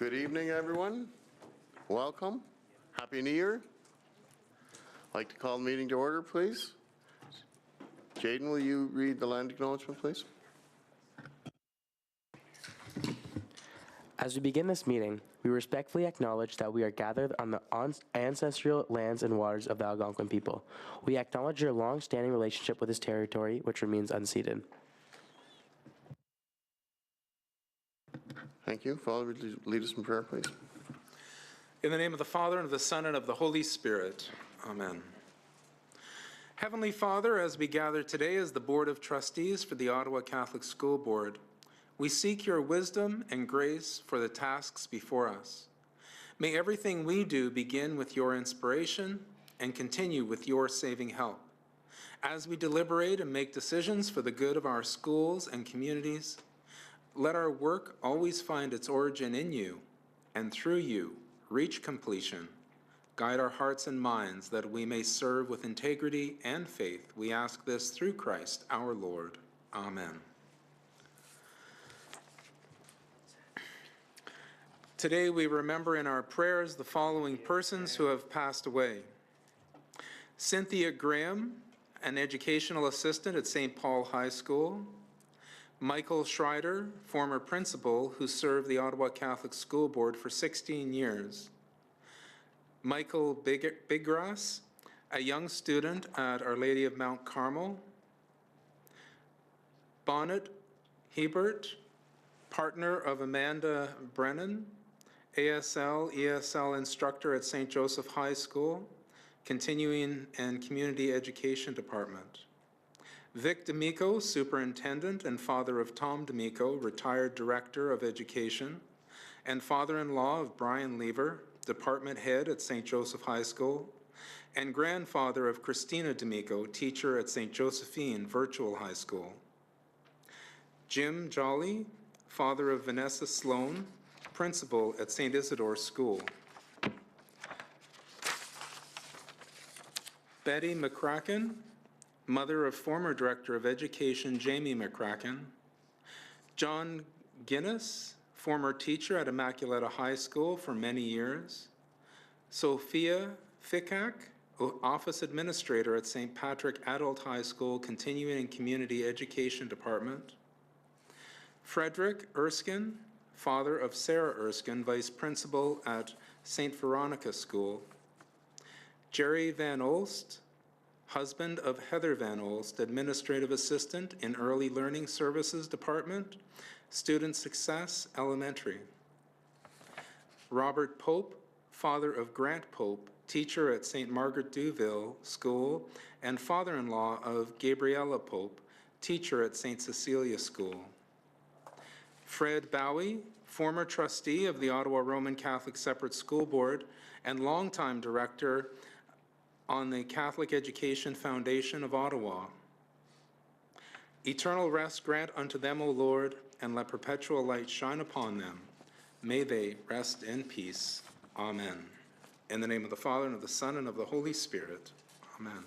Good evening, everyone. Welcome. Happy New Year. I'd like to call the meeting to order, please. Jaden, will you read the land acknowledgement, please? As we begin this meeting, we respectfully acknowledge that we are gathered on the ancestral lands and waters of the Algonquin people. We acknowledge your long-standing relationship with this territory, which remains unceded. Thank you. Father, lead us in prayer, please. In the name of the Father, and of the Son, and of the Holy Spirit. Amen. Heavenly Father, as we gather today as the Board of Trustees for the Ottawa Catholic School Board, we seek your wisdom and grace for the tasks before us. May everything we do begin with your inspiration and continue with your saving help. As we deliberate and make decisions for the good of our schools and communities, let our work always find its origin in you, and through you, reach completion. Guide our hearts and minds that we may serve with integrity and faith. We ask this through Christ our Lord. Amen. Today we remember in our prayers the following persons who have passed away. Cynthia Graham, an educational assistant at St. Paul High School. Michael Schreider, former principal who served the Ottawa Catholic School Board for 16 years. Michael Biggrass, a young student at Our Lady of Mount Carmel. Bonnet Hebert, partner of Amanda Brennan, ASL, ESL instructor at St. Joseph High School, Continuing and Community Education Department. Vic D'Amico, superintendent and father of Tom D'Amico, retired director of education, and father-in-law of Brian Lever, department head at St. Joseph High School, and grandfather of Christina D'Amico, teacher at St. Josephine Virtual High School. Jim Jolly, father of Vanessa Sloan, principal at St. Isidore School. Betty McCracken, mother of former Director of Education Jamie McCracken. John Guinness, former teacher at Immaculata High School for many years. Sophia Fikak, office administrator at St. Patrick Adult High School, Continuing and Community Education Department. Frederick Erskine, father of Sarah Erskine, vice principal at St. Veronica School. Jerry Van Olst, husband of Heather Van Olst, administrative assistant in Early Learning Services Department, Student Success Elementary. Robert Pope, father of Grant Pope, teacher at St. Margaret Duville School, and father-in-law of Gabriella Pope, teacher at St. Cecilia School. Fred Bowie, former trustee of the Ottawa Roman Catholic Separate School Board and longtime director on the Catholic Education Foundation of Ottawa. Eternal rest grant unto them, O Lord, and let perpetual light shine upon them. May they rest in peace. Amen. In the name of the Father, and of the Son, and of the Holy Spirit. Amen.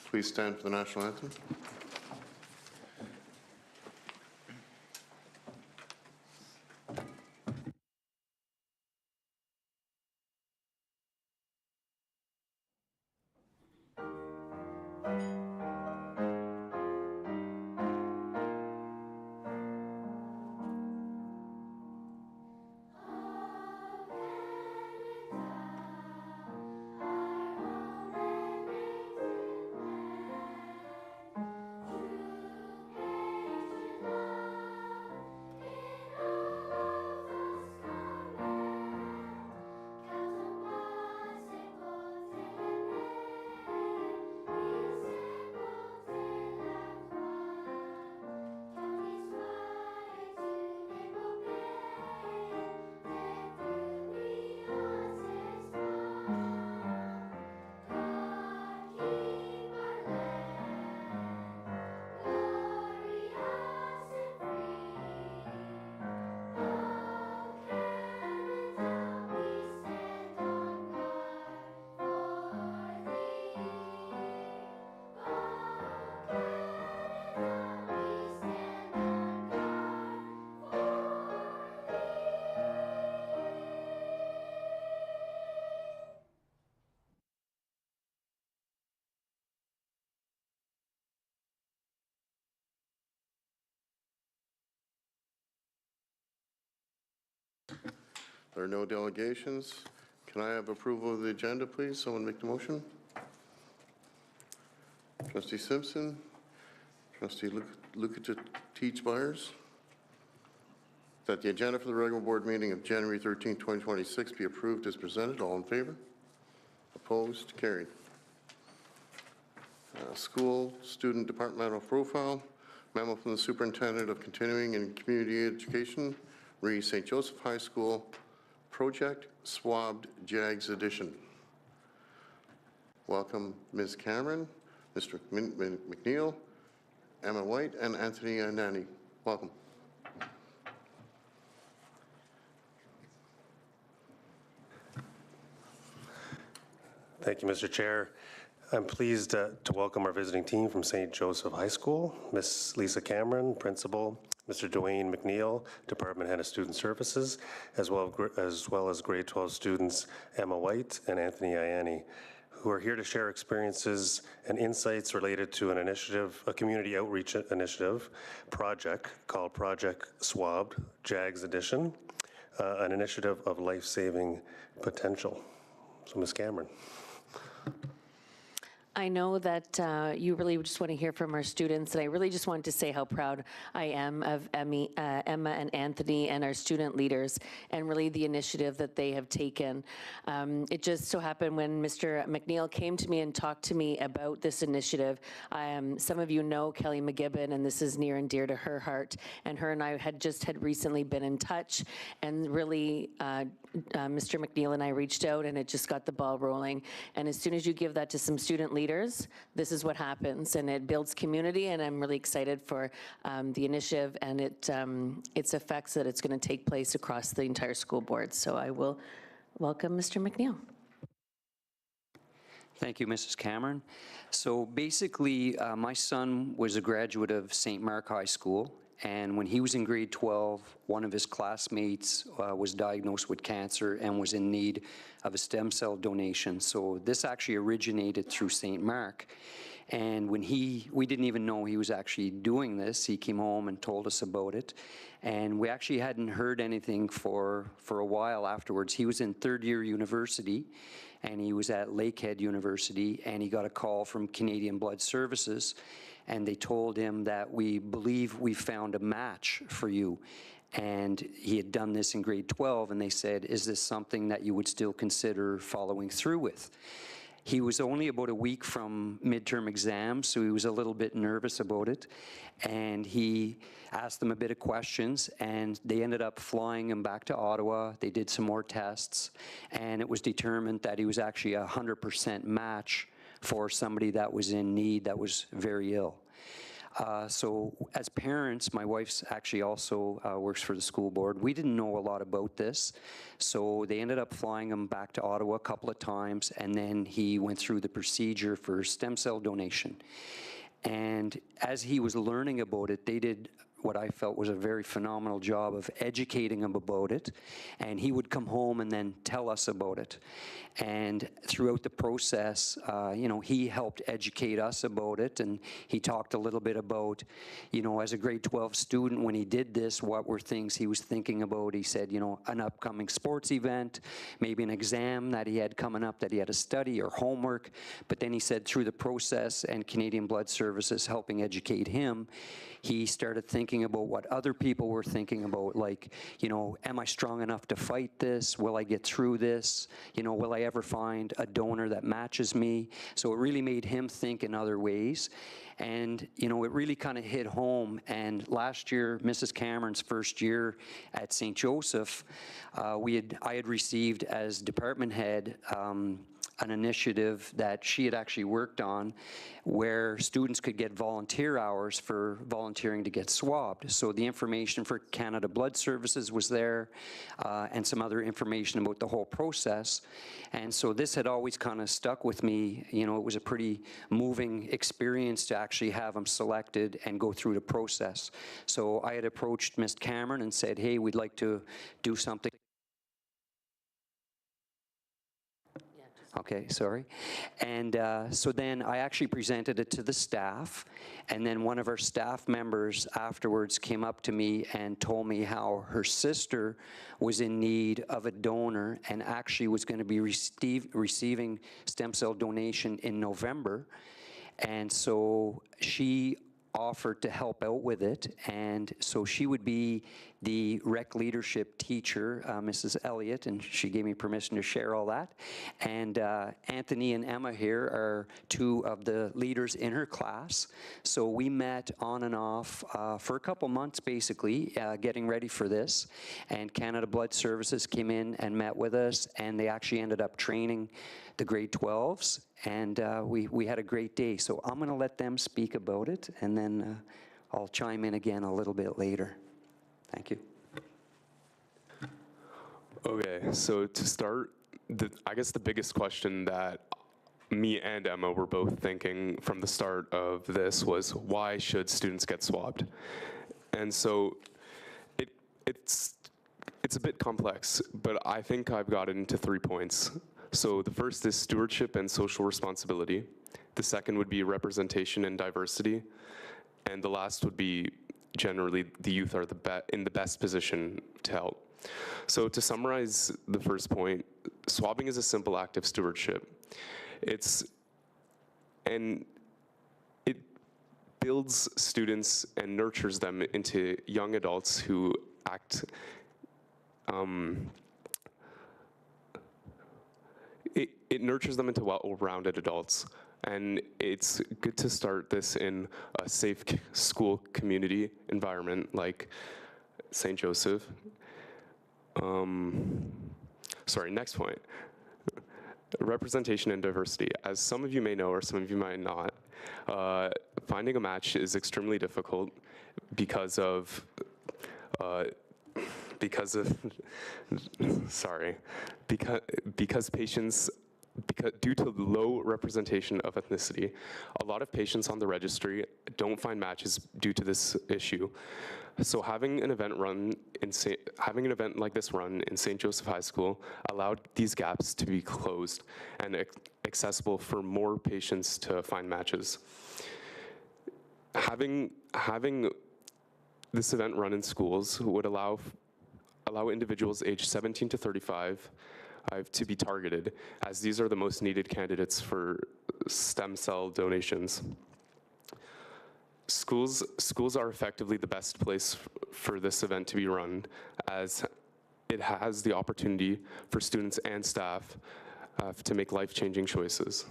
Please stand for the national anthem. There are no delegations. Can I have approval of the agenda, please? Someone make the motion. Trustee Simpson, Trustee Lukacs-Teach-Byers, that the agenda for the regular board meeting of January 13, 2026 be approved as presented. All in favor? Opposed? Carried. School student departmental profile, memo from the superintendent of continuing and community education, re St. Joseph High School, project swabbed JAGS edition. Welcome Ms. Cameron, Mr. McNeil, Emma White, and Anthony Nani. Welcome. Thank you, Mr. Chair. I'm pleased to welcome our visiting team from St. Joseph High School, Ms. Lisa Cameron, Principal, Mr. Dwayne McNeil, Department Head of Student Services, as well as grade 12 students Emma White and Anthony Ianni, who are here to share experiences and insights related to an initiative, a community outreach initiative project called Project Swabbed, JAGS Edition, an initiative of life-saving potential. So, Ms. Cameron. I know that you really just want to hear from our students, and I really just wanted to say how proud I am of Emma and Anthony and our student leaders, and really the initiative that they have taken. It just so happened when Mr. McNeil came to me and talked to me about this initiative, some of you know Kelly McGibbon, and this is near and dear to her heart, and her and I had recently been in touch, and really Mr. McNeil and I reached out, and it just got the ball rolling. And as soon as you give that to some student leaders, this is what happens, and it builds community, and I'm really excited for the initiative and its effects that it's going to take place across the entire school board. So I will welcome Mr. McNeil. Thank you, Mrs. Cameron. So basically, my son was a graduate of St. Mark High School, and when he was in grade 12, one of his classmates was diagnosed with cancer and was in need of a stem cell donation. So this actually originated through St. Mark. And when we didn't even know he was actually doing this, he came home and told us about it. And we actually hadn't heard anything for a while afterwards. He was in third-year university, and he was at Lakehead University, and he got a call from Canadian Blood Services, and they told him that we believe we found a match for you. And he had done this in grade 12, and they said, is this something that you would still consider following through with? He was only about a week from midterm exams, so he was a little bit nervous about it. And he asked them a bit of questions, and they ended up flying him back to Ottawa. They did some more tests, and it was determined that he was actually a 100% match for somebody that was in need, that was very ill. So as parents, my wife's actually also works for the school board. We didn't know a lot about this, so they ended up flying him back to Ottawa a couple of times, and then he went through the procedure for stem cell donation. And as he was learning about it, they did what I felt was a very phenomenal job of educating him about it, and he would come home and then tell us about it. And throughout the process, he helped educate us about it, and he talked a little bit about, as a grade 12 student, when he did this, what were things he was thinking about. He said, an upcoming sports event, maybe an exam that he had coming up that he had to study or homework. But then he said through the process and Canadian Blood Services helping educate him, he started thinking about what other people were thinking about, like, am I strong enough to fight this? Will I get through this? Will I ever find a donor that matches me? So it really made him think in other ways. And, it really kind of hit home. And last year, Mrs. Cameron's first year at St. Joseph, I had received as department head an initiative that she had actually worked on where students could get volunteer hours for volunteering to get swabbed. So the information for Canada Blood Services was there, and some other information about the whole process. And so this had always kind of stuck with me. It was a pretty moving experience to actually have them selected and go through the process. So I had approached Ms. Cameron and said, hey, we'd like to do something. Okay, sorry. And so then I actually presented it to the staff, and then one of our staff members afterwards came up to me and told me how her sister was in need of a donor and actually was going to be receiving stem cell donation in November. And so she offered to help out with it, and so she would be the rec leadership teacher, Mrs. Elliott, and she gave me permission to share all that. And Anthony and Emma here are two of the leaders in her class. So we met on and off for a couple months, basically, getting ready for this. And Canada Blood Services came in and met with us, and they actually ended up training the grade 12s, and we had a great day. So I'm gonna let them speak about it, and then I'll chime in again a little bit later. Thank you. Okay, so to start, I guess the biggest question that me and Emma were both thinking from the start of this was, why should students get swabbed? And so it's a bit complex, but I think I've got it into 3 points. So the first is stewardship and social responsibility. The second would be representation and diversity. And the last would be generally the youth are in the best position to help. So to summarize the first point, swabbing is a simple act of stewardship. And it builds students and nurtures them into young adults who act it nurtures them into well-rounded adults. And it's good to start this in a safe school community environment like St. Joseph. Sorry, next point. Representation and diversity. As some of you may know, or some of you might not, finding a match is extremely difficult because due to low representation of ethnicity, a lot of patients on the registry don't find matches due to this issue. So having an event like this run in St. Joseph High School allowed these gaps to be closed and accessible for more patients to find matches. Having this event run in schools would allow individuals aged 17 to 35 to be targeted, as these are the most needed candidates for stem cell donations. Schools are effectively the best place for this event to be run, as it has the opportunity for students and staff to make life-changing choices.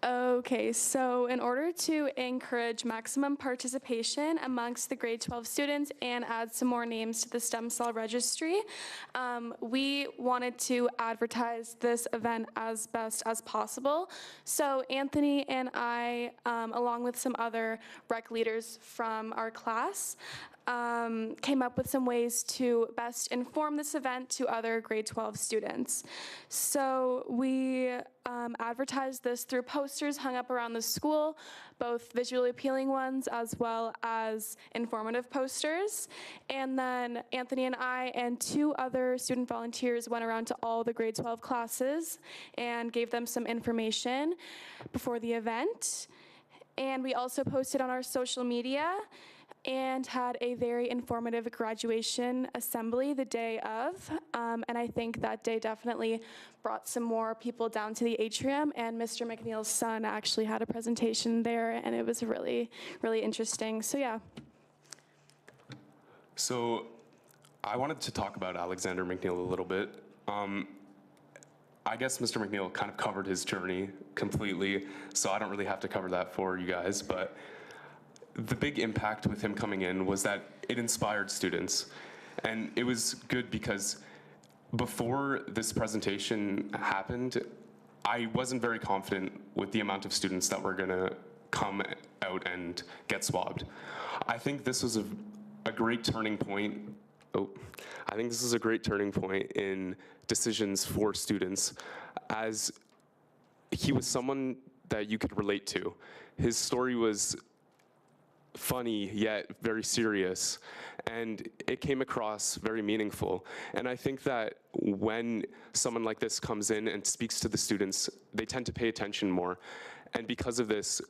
Okay, so in order to encourage maximum participation amongst the grade 12 students and add some more names to the stem cell registry, we wanted to advertise this event as best as possible. So Anthony and I, along with some other rec leaders from our class, came up with some ways to best inform this event to other grade 12 students. So we advertised this through posters hung up around the school, both visually appealing ones as well as informative posters. And then Anthony and I and two other student volunteers went around to all the grade 12 classes and gave them some information before the event. And we also posted on our social media and had a very informative graduation assembly the day of. And I think that day definitely brought some more people down to the atrium, and Mr. McNeil's son actually had a presentation there, and it was really, really interesting. So yeah. So I wanted to talk about Alexander McNeil a little bit. I guess Mr. McNeil kind of covered his journey completely, so I don't really have to cover that for you guys, but the big impact with him coming in was that it inspired students. And it was good because before this presentation happened, I wasn't very confident with the amount of students that were gonna come out and get swabbed. I think this was a great turning point. I think this is a great turning point in decisions for students, as he was someone that you could relate to. His story was funny yet very serious, and it came across very meaningful. And I think that when someone like this comes in and speaks to the students, they tend to pay attention more. And because of this,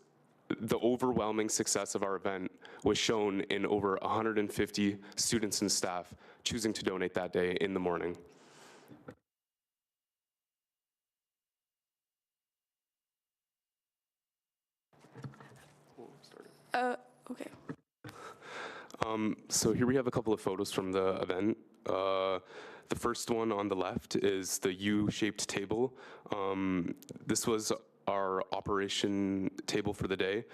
the overwhelming success of our event was shown in over 150 students and staff choosing to donate that day in the morning. Okay. So here we have a couple of photos from the event. The first one on the left is the U-shaped table. This was our operation table for the day.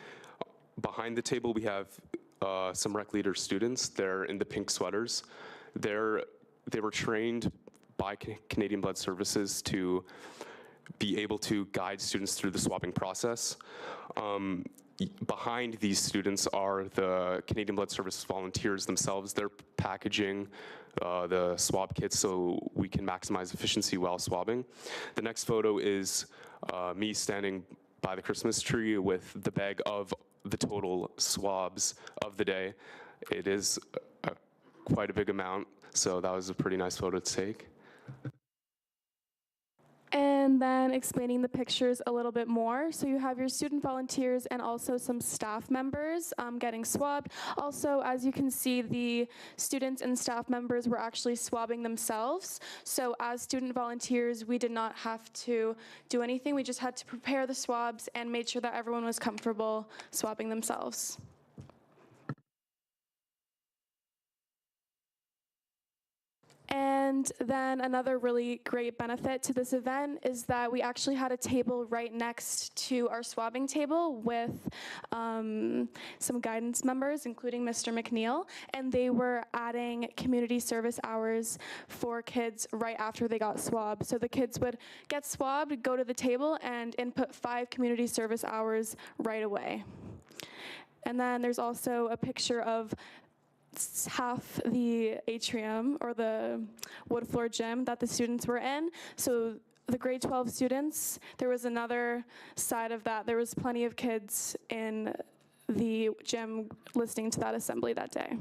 Behind the table, we have some rec leader students. They're in the pink sweaters. They were trained by Canadian Blood Services to be able to guide students through the swabbing process. Behind these students are the Canadian Blood Services volunteers themselves. They're packaging the swab kits so we can maximize efficiency while swabbing. The next photo is me standing by the Christmas tree with the bag of the total swabs of the day. It is quite a big amount, so that was a pretty nice photo to take. And then explaining the pictures a little bit more. So you have your student volunteers and also some staff members getting swabbed. Also, as you can see, the students and staff members were actually swabbing themselves. So as student volunteers, we did not have to do anything. We just had to prepare the swabs and made sure that everyone was comfortable swabbing themselves. And then another really great benefit to this event is that we actually had a table right next to our swabbing table with some guidance members, including Mr. McNeil, and they were adding community service hours for kids right after they got swabbed. So the kids would get swabbed, go to the table, and input 5 community service hours right away. And then there's also a picture of half the atrium or the wood floor gym that the students were in. So the grade 12 students, there was another side of that. There was plenty of kids in the gym listening to that assembly that day.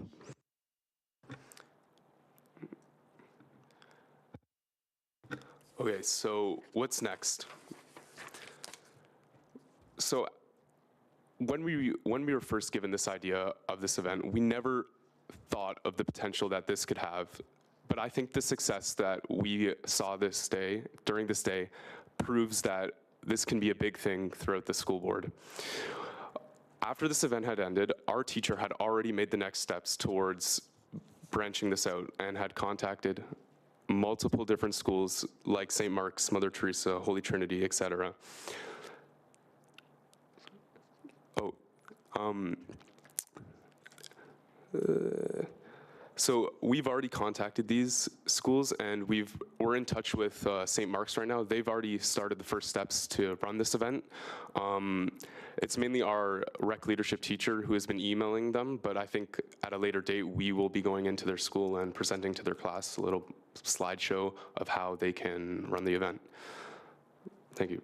Okay, so what's next? So when we were first given this idea of this event, we never thought of the potential that this could have. But I think the success that we saw during this day proves that this can be a big thing throughout the school board. After this event had ended, our teacher had already made the next steps towards branching this out and had contacted multiple different schools like St. Mark's, Mother Teresa, Holy Trinity, etc. So we've already contacted these schools, and we're in touch with St. Mark's right now. They've already started the first steps to run this event. It's mainly our rec leadership teacher who has been emailing them, but I think at a later date we will be going into their school and presenting to their class a little slideshow of how they can run the event. Thank you.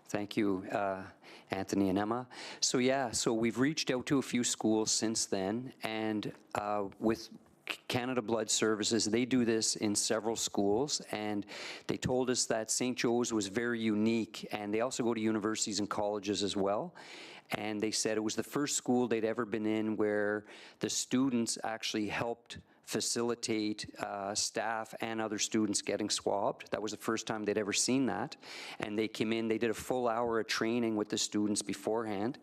Thank you, Anthony and Emma. So yeah, so we've reached out to a few schools since then, and with Canada Blood Services, they do this in several schools, and they told us that St. Joe's was very unique, and they also go to universities and colleges as well. And they said it was the first school they'd ever been in where the students actually helped facilitate staff and other students getting swabbed. That was the first time they'd ever seen that. And they came in, they did a full hour of training with the students beforehand.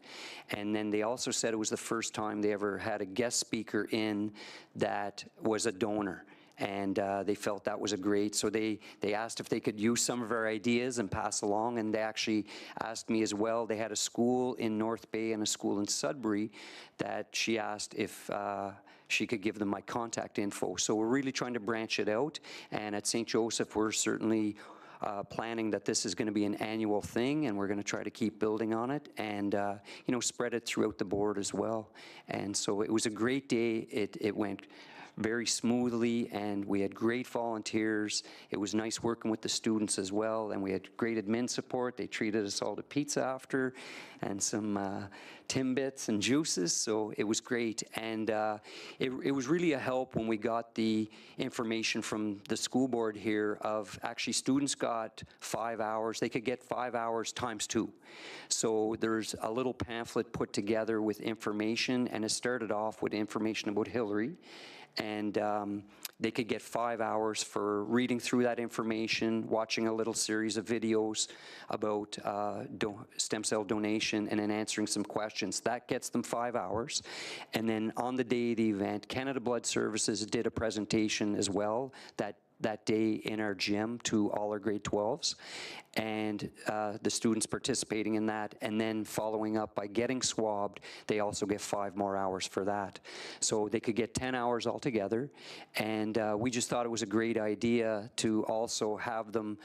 And then they also said it was the first time they ever had a guest speaker in that was a donor. And they felt that was a great, so they asked if they could use some of our ideas and pass along, and they actually asked me as well. They had a school in North Bay and a school in Sudbury that she asked if she could give them my contact info. So we're really trying to branch it out, and at St. Joseph, we're certainly planning that this is going to be an annual thing, and we're going to try to keep building on it and you know, spread it throughout the board as well. And so it was a great day. It went very smoothly, and we had great volunteers. It was nice working with the students as well, and we had great admin support. They treated us all to pizza after and some Timbits and juices, so it was great. And it was really a help when we got the information from the school board here of actually students got 5 hours. They could get 5 hours times 2. So there's a little pamphlet put together with information, and it started off with information about Hillary. And they could get 5 hours for reading through that information, watching a little series of videos about stem cell donation, and then answering some questions. That gets them 5 hours. And then on the day of the event, Canada Blood Services did a presentation as well that day in our gym to all our grade 12s, and the students participating in that, and then following up by getting swabbed, they also get 5 more hours for that. So they could get 10 hours altogether, and we just thought it was a great idea to also have them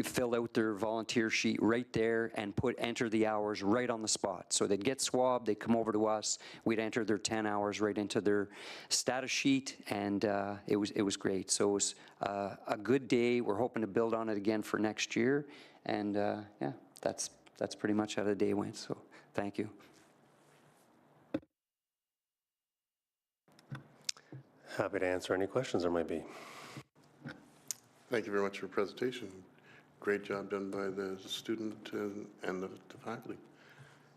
fill out their volunteer sheet right there and enter the hours right on the spot. So they'd get swabbed, they'd come over to us, we'd enter their 10 hours right into their status sheet, and it was great. So it was a good day. We're hoping to build on it again for next year, and yeah, that's pretty much how the day went. So thank you. Happy to answer any questions there might be. Thank you very much for your presentation. Great job done by the student and the faculty.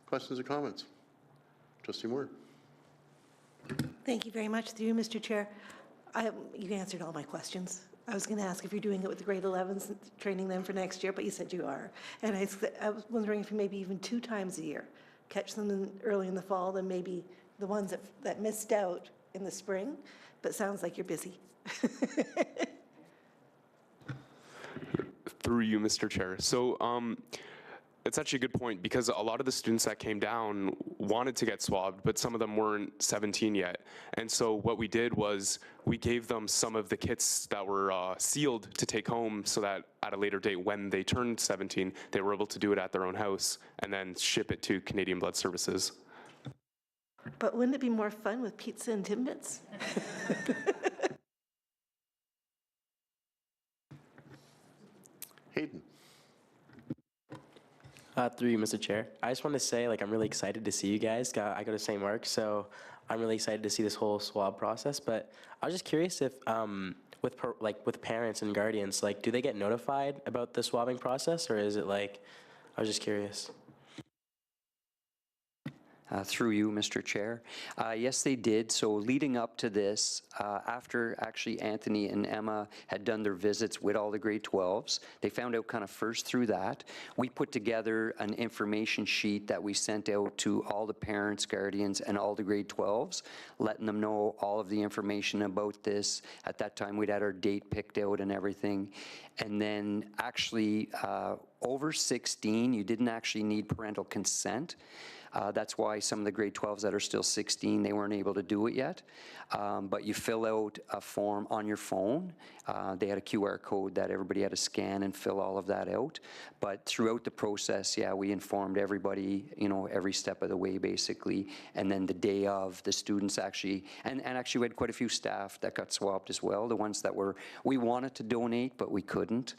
Questions or comments? Trustee Moore. Thank you very much through you, Mr. Chair. You answered all my questions. I was going to ask if you're doing it with the grade 11s, and training them for next year, but you said you are. And I was wondering if you maybe even 2 times a year, catch them early in the fall, then maybe the ones that missed out in the spring, but sounds like you're busy. Through you, Mr. Chair. So it's actually a good point, because a lot of the students that came down wanted to get swabbed, but some of them weren't 17 yet. And so what we did was we gave them some of the kits that were sealed to take home, so that at a later date when they turned 17, they were able to do it at their own house and then ship it to Canadian Blood Services. But wouldn't it be more fun with pizza and Timbits? Hayden. Through you, Mr. Chair. I just want to say, I'm really excited to see you guys. I go to St. Mark's, so I'm really excited to see this whole swab process. But I was just curious if, with parents and guardians, do they get notified about the swabbing process, or is it I was just curious. Through you, Mr. Chair. Yes, they did. So leading up to this, after actually Anthony and Emma had done their visits with all the grade 12s, they found out kind of first through that. We put together an information sheet that we sent out to all the parents, guardians, and all the grade 12s, letting them know all of the information about this. At that time, we'd had our date picked out and everything. And then actually, over 16, you didn't actually need parental consent. That's why some of the grade 12s that are still 16, they weren't able to do it yet. But you fill out a form on your phone. They had a QR code that everybody had to scan and fill all of that out. But throughout the process, yeah, we informed everybody, every step of the way, basically. And then the day of, the students actually, and actually we had quite a few staff that got swabbed as well. The ones that we wanted to donate, but we couldn't.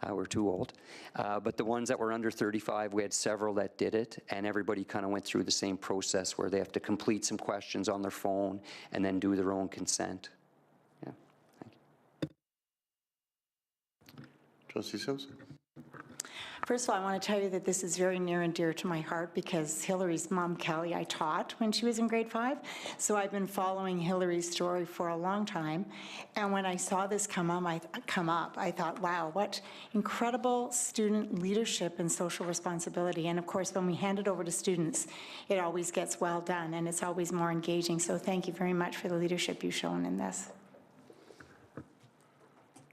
We're too old. But the ones that were under 35, we had several that did it, and everybody kind of went through the same process where they have to complete some questions on their phone and then do their own consent. Yeah, thank you. Trustee Simpson. First of all, I want to tell you that this is very near and dear to my heart because Hillary's mom, Kelly, I taught when she was in grade 5. So I've been following Hillary's story for a long time. And when I saw this come up, I thought, wow, what incredible student leadership and social responsibility. And of course, when we hand it over to students, it always gets well done and it's always more engaging. So thank you very much for the leadership you've shown in this.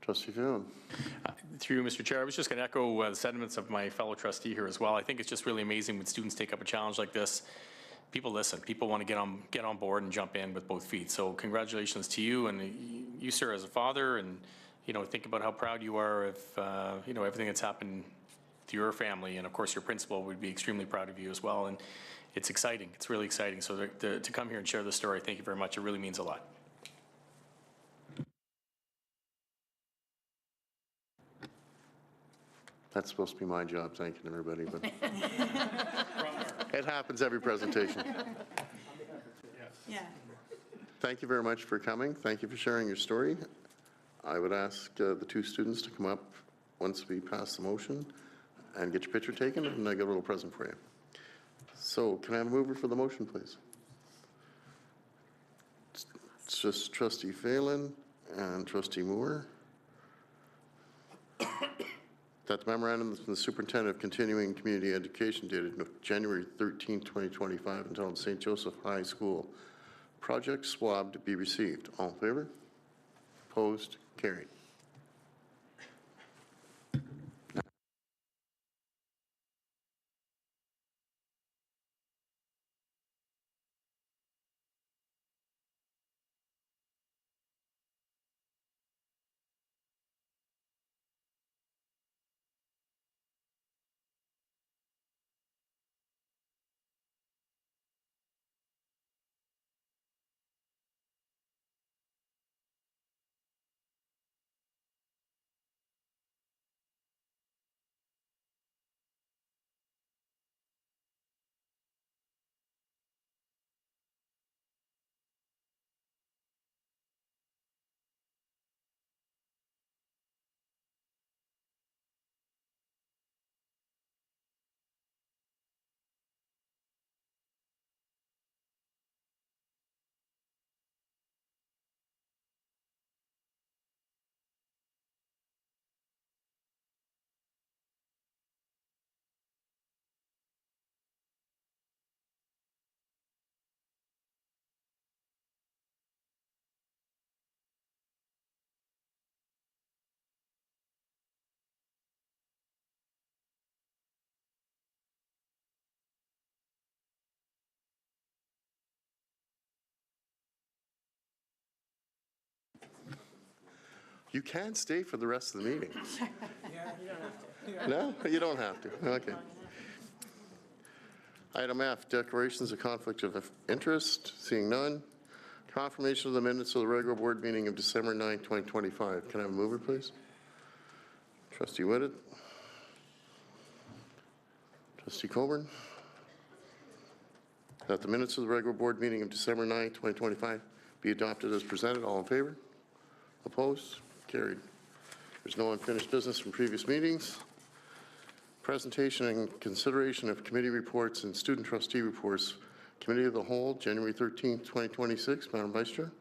Trustee Fionn. Through you, Mr. Chair, I was just going to echo the sentiments of my fellow trustee here as well. I think it's just really amazing when students take up a challenge like this. People listen. People want to get on board and jump in with both feet. So congratulations to you and you, sir, as a father, and think about how proud you are of everything that's happened to your family, and of course your principal would be extremely proud of you as well. And it's exciting. It's really exciting. So to come here and share this story, thank you very much. It really means a lot. That's supposed to be my job, thanking everybody, but it happens every presentation. Yeah. Thank you very much for coming. Thank you for sharing your story. I would ask the two students to come up once we pass the motion and get your picture taken, and I got a little present for you. So can I have a mover for the motion, please? It's just Trustee Phelan and Trustee Moore. That the memorandum from the Superintendent of Continuing Community Education dated January 13, 2025, entitled St. Joseph High School Project Swab to be received. All in favor? Opposed? Carried. You can stay for the rest of the meeting. No, you don't have to. Okay. Item F, declarations of conflict of interest. Seeing none. Confirmation of the minutes of the regular board meeting of December 9, 2025. Can I have a mover, please? Trustee Whitted. Trustee Coburn. That the minutes of the regular board meeting of December 9, 2025 be adopted as presented. All in favor? Opposed? Carried. There's no unfinished business from previous meetings. Presentation and consideration of committee reports and student trustee reports. Committee of the Whole, January 13, 2026. Madam Vice Chair.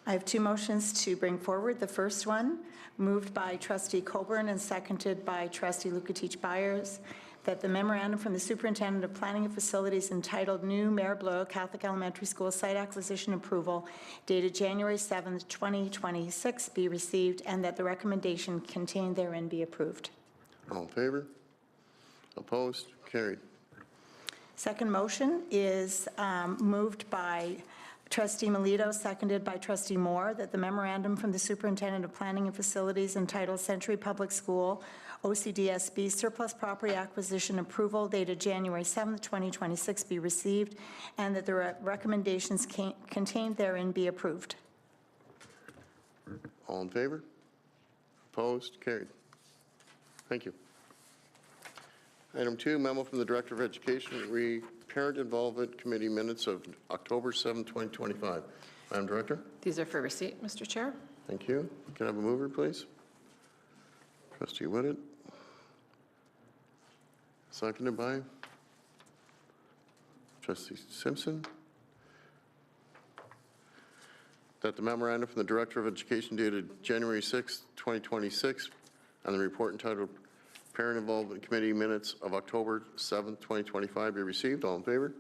I have two motions to bring forward. The first one, moved by Trustee Coburn and seconded by Trustee Lukatich-Byers, that the memorandum from the Superintendent of Planning and Facilities entitled New Mayor Blois Catholic Elementary School Site Acquisition Approval dated January 7, 2026 be received, and that the recommendation contained therein be approved. All in favor? Opposed? Carried. Second motion is moved by Trustee Melito, seconded by Trustee Moore, that the memorandum from the Superintendent of Planning and Facilities entitled Century Public School OCSB Surplus Property Acquisition Approval dated January 7, 2026 be received, and that the recommendations contained therein be approved. All in favor? Opposed? Carried. Thank you. Item 2, memo from the Director of Education, Parent Involvement Committee minutes of October 7, 2025. Madam Director? These are for receipt, Mr. Chair. Thank you. Can I have a mover, please? Trustee Whitted. Seconded by Trustee Simpson. That the memorandum from the Director of Education dated January 6, 2026, and the report entitled Parent Involvement Committee minutes of October 7, 2025 be received. All in favor?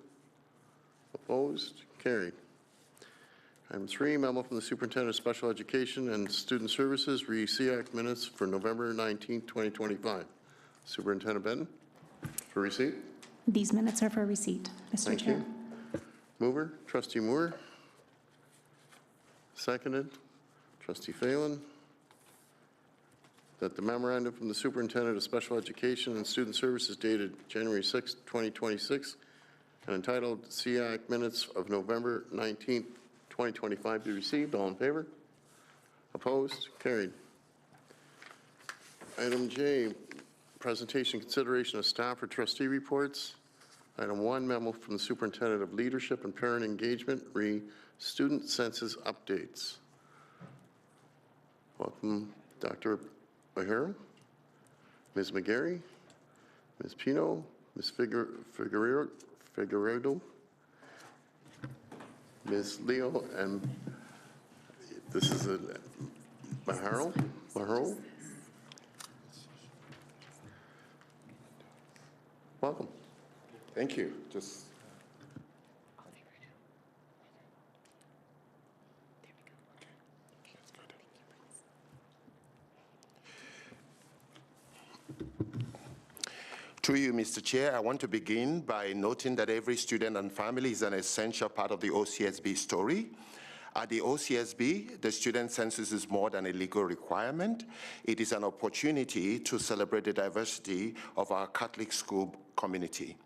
Opposed? Carried. Item 3, memo from the Superintendent of Special Education and Student Services, SEAC minutes for November 19, 2025. Superintendent Benton, for receipt. These minutes are for receipt, Mr. Thank Chair. you. Mover, Trustee Moore. Seconded, Trustee Phelan. That the memorandum from the Superintendent of Special Education and Student Services dated January 6, 2026, and entitled SEAC minutes of November 19, 2025 be received. All in favor? Opposed? Carried. Item J, presentation, consideration of staff or trustee reports. Item 1, memo from the Superintendent of Leadership and Parent Engagement, student census updates. Welcome, Dr. O'Hara, Ms. McGarry, Ms. Pino, Ms. Figueredo, Ms. Leo, and this is a Maharo. Welcome. Thank you. Through you, Mr. Chair, I want to begin by noting that every student and family is an essential part of the OCSB story. At the OCSB, the student census is more than a legal requirement. It is an opportunity to celebrate the diversity of our Catholic school community.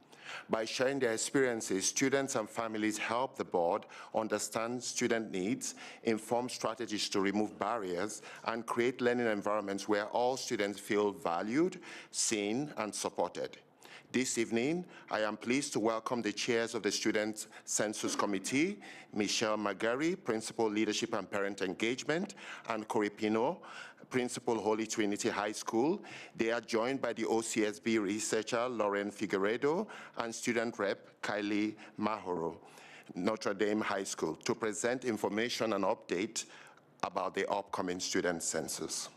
By sharing their experiences, students and families help the board understand student needs, inform strategies to remove barriers, and create learning environments where all students feel valued, seen, and supported. This evening, I am pleased to welcome the chairs of the Student Census Committee, Michelle McGarry, Principal Leadership and Parent Engagement, and Corey Pino, Principal Holy Trinity High School. They are joined by the OCSB researcher, Lauren Figueredo, and student rep, Kylie Mahoro, Notre Dame High School, to present information and update about the upcoming student census.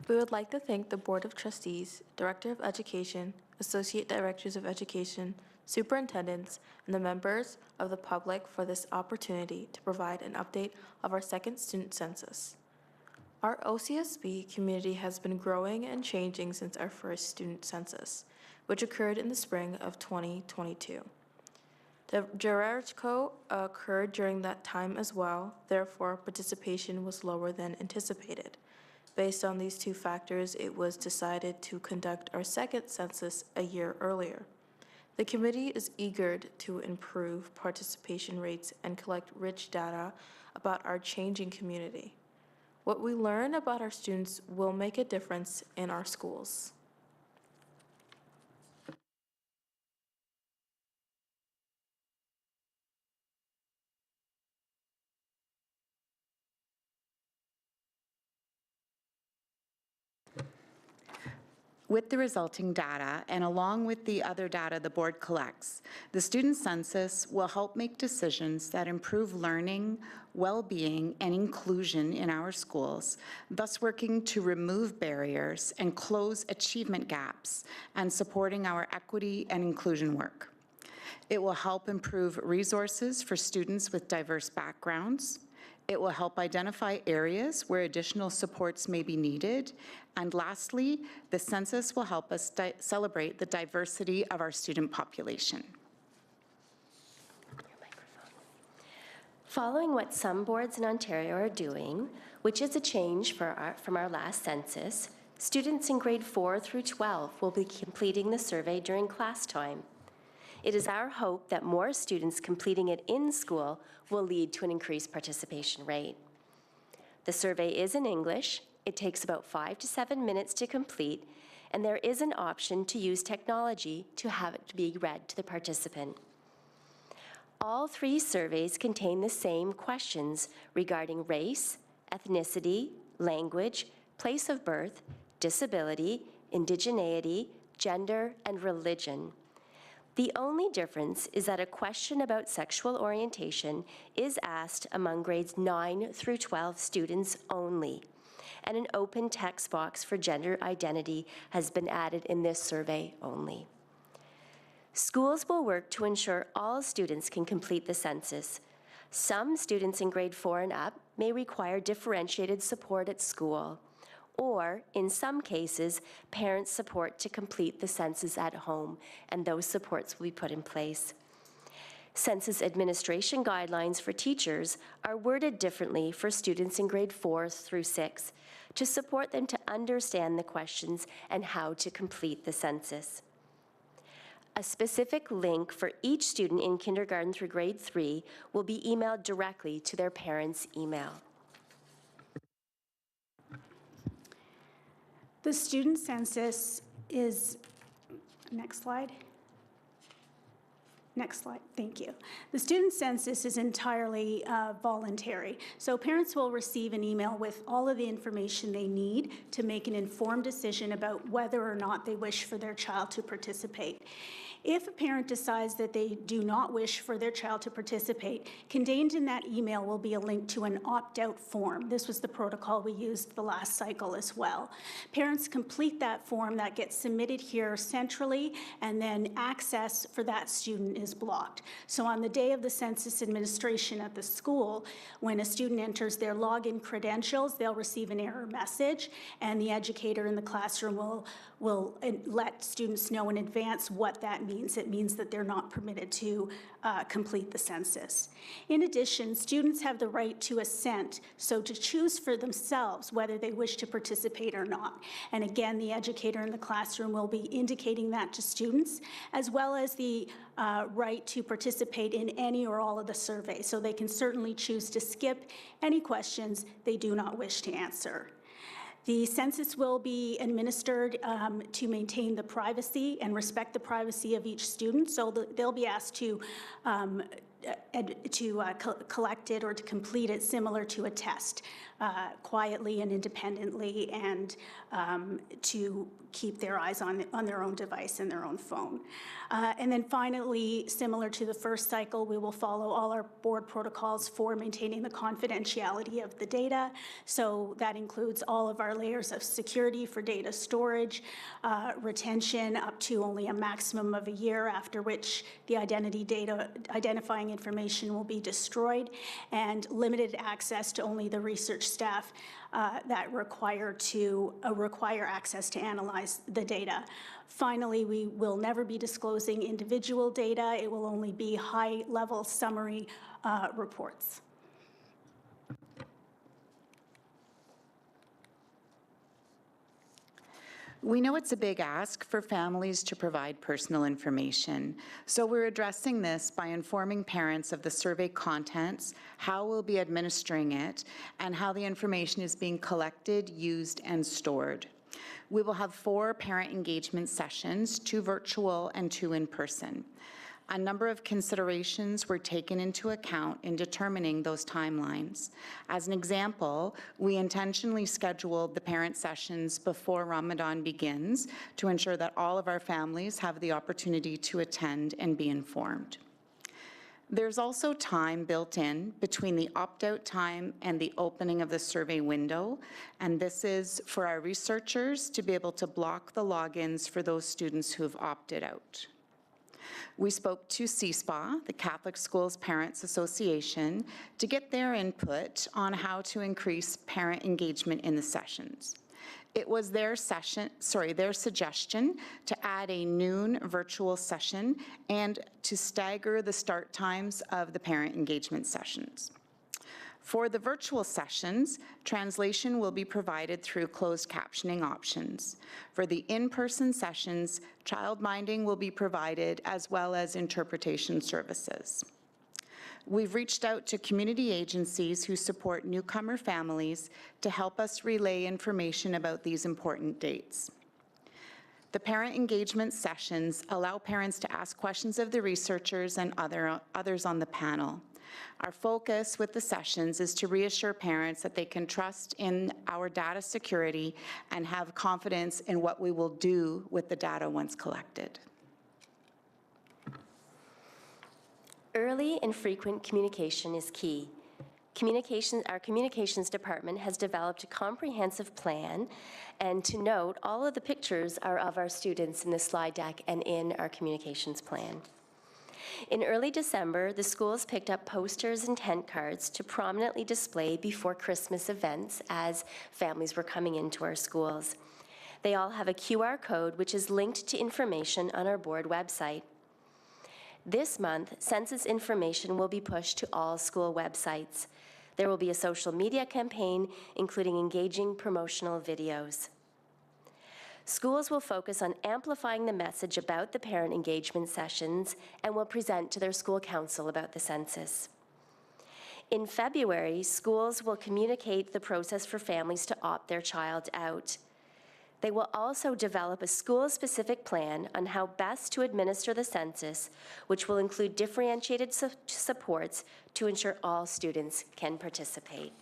We would like to thank the Board of Trustees, Director of Education, Associate Directors of Education, Superintendents, and the members of the public for this opportunity to provide an update of our second student census. Our OCSB community has been growing and changing since our first student census, which occurred in the spring of 2022. The Gerardico occurred during that time as well, therefore participation was lower than anticipated. Based on these two factors, it was decided to conduct our second census a year earlier. The committee is eager to improve participation rates and collect rich data about our changing community. What we learn about our students will make a difference in our schools. With the resulting data, and along with the other data the board collects, the student census will help make decisions that improve learning, well-being, and inclusion in our schools, thus working to remove barriers and close achievement gaps and supporting our equity and inclusion work. It will help improve resources for students with diverse backgrounds. It will help identify areas where additional supports may be needed. And lastly, the census will help us celebrate the diversity of our student population. Following what some boards in Ontario are doing, which is a change from our last census, students in grade 4 through 12 will be completing the survey during class time. It is our hope that more students completing it in school will lead to an increased participation rate. The survey is in English. It takes about 5 to 7 minutes to complete, and there is an option to use technology to have it be read to the participant. All 3 surveys contain the same questions regarding race, ethnicity, language, place of birth, disability, indigeneity, gender, and religion. The only difference is that a question about sexual orientation is asked among grades 9 through 12 students only, and an open text box for gender identity has been added in this survey only. Schools will work to ensure all students can complete the census. Some students in grade 4 and up may require differentiated support at school, or, in some cases, parents' support to complete the census at home, and those supports will be put in place. Census administration guidelines for teachers are worded differently for students in grade 4 through 6 to support them to understand the questions and how to complete the census. A specific link for each student in kindergarten through grade 3 will be emailed directly to their parents' email. The student census is, next slide. Next slide, thank you. The student census is entirely voluntary. So parents will receive an email with all of the information they need to make an informed decision about whether or not they wish for their child to participate. If a parent decides that they do not wish for their child to participate, contained in that email will be a link to an opt-out form. This was the protocol we used the last cycle as well. Parents complete that form that gets submitted here centrally, and then access for that student is blocked. So on the day of the census administration at the school, when a student enters their login credentials, they'll receive an error message, and the educator in the classroom will let students know in advance what that means. It means that they're not permitted to complete the census. In addition, students have the right to assent, so to choose for themselves whether they wish to participate or not. And again, the educator in the classroom will be indicating that to students, as well as the right to participate in any or all of the surveys. So they can certainly choose to skip any questions they do not wish to answer. The census will be administered to maintain the privacy and respect the privacy of each student. So they'll be asked to collect it or to complete it similar to a test, quietly and independently, and to keep their eyes on their own device and their own phone. And then finally, similar to the first cycle, we will follow all our board protocols for maintaining the confidentiality of the data. So that includes all of our layers of security for data storage, retention up to only a maximum of a year, after which the identifying information will be destroyed, and limited access to only the research staff that require access to analyze the data. Finally, we will never be disclosing individual data. It will only be high-level summary reports. We know it's a big ask for families to provide personal information, so we're addressing this by informing parents of the survey contents, how we'll be administering it, and how the information is being collected, used, and stored. We will have 4 parent engagement sessions, 2 virtual and 2 in person. A number of considerations were taken into account in determining those timelines. As an example, we intentionally scheduled the parent sessions before Ramadan begins to ensure that all of our families have the opportunity to attend and be informed. There's also time built in between the opt-out time and the opening of the survey window, and this is for our researchers to be able to block the logins for those students who have opted out. We spoke to CSPA, the Catholic Schools Parents Association, to get their input on how to increase parent engagement in the sessions. It was their suggestion to add a noon virtual session and to stagger the start times of the parent engagement sessions. For the virtual sessions, translation will be provided through closed captioning options. For the in-person sessions, childminding will be provided, as well as interpretation services. We've reached out to community agencies who support newcomer families to help us relay information about these important dates. The parent engagement sessions allow parents to ask questions of the researchers and others on the panel. Our focus with the sessions is to reassure parents that they can trust in our data security and have confidence in what we will do with the data once collected. Early and frequent communication is key. Our communications department has developed a comprehensive plan, and to note, all of the pictures are of our students in the slide deck and in our communications plan. In early December, the schools picked up posters and tent cards to prominently display before Christmas events as families were coming into our schools. They all have a QR code which is linked to information on our board website. This month, census information will be pushed to all school websites. There will be a social media campaign, including engaging promotional videos. Schools will focus on amplifying the message about the parent engagement sessions and will present to their school council about the census. In February, schools will communicate the process for families to opt their child out. They will also develop a school-specific plan on how best to administer the census, which will include differentiated supports to ensure all students can participate.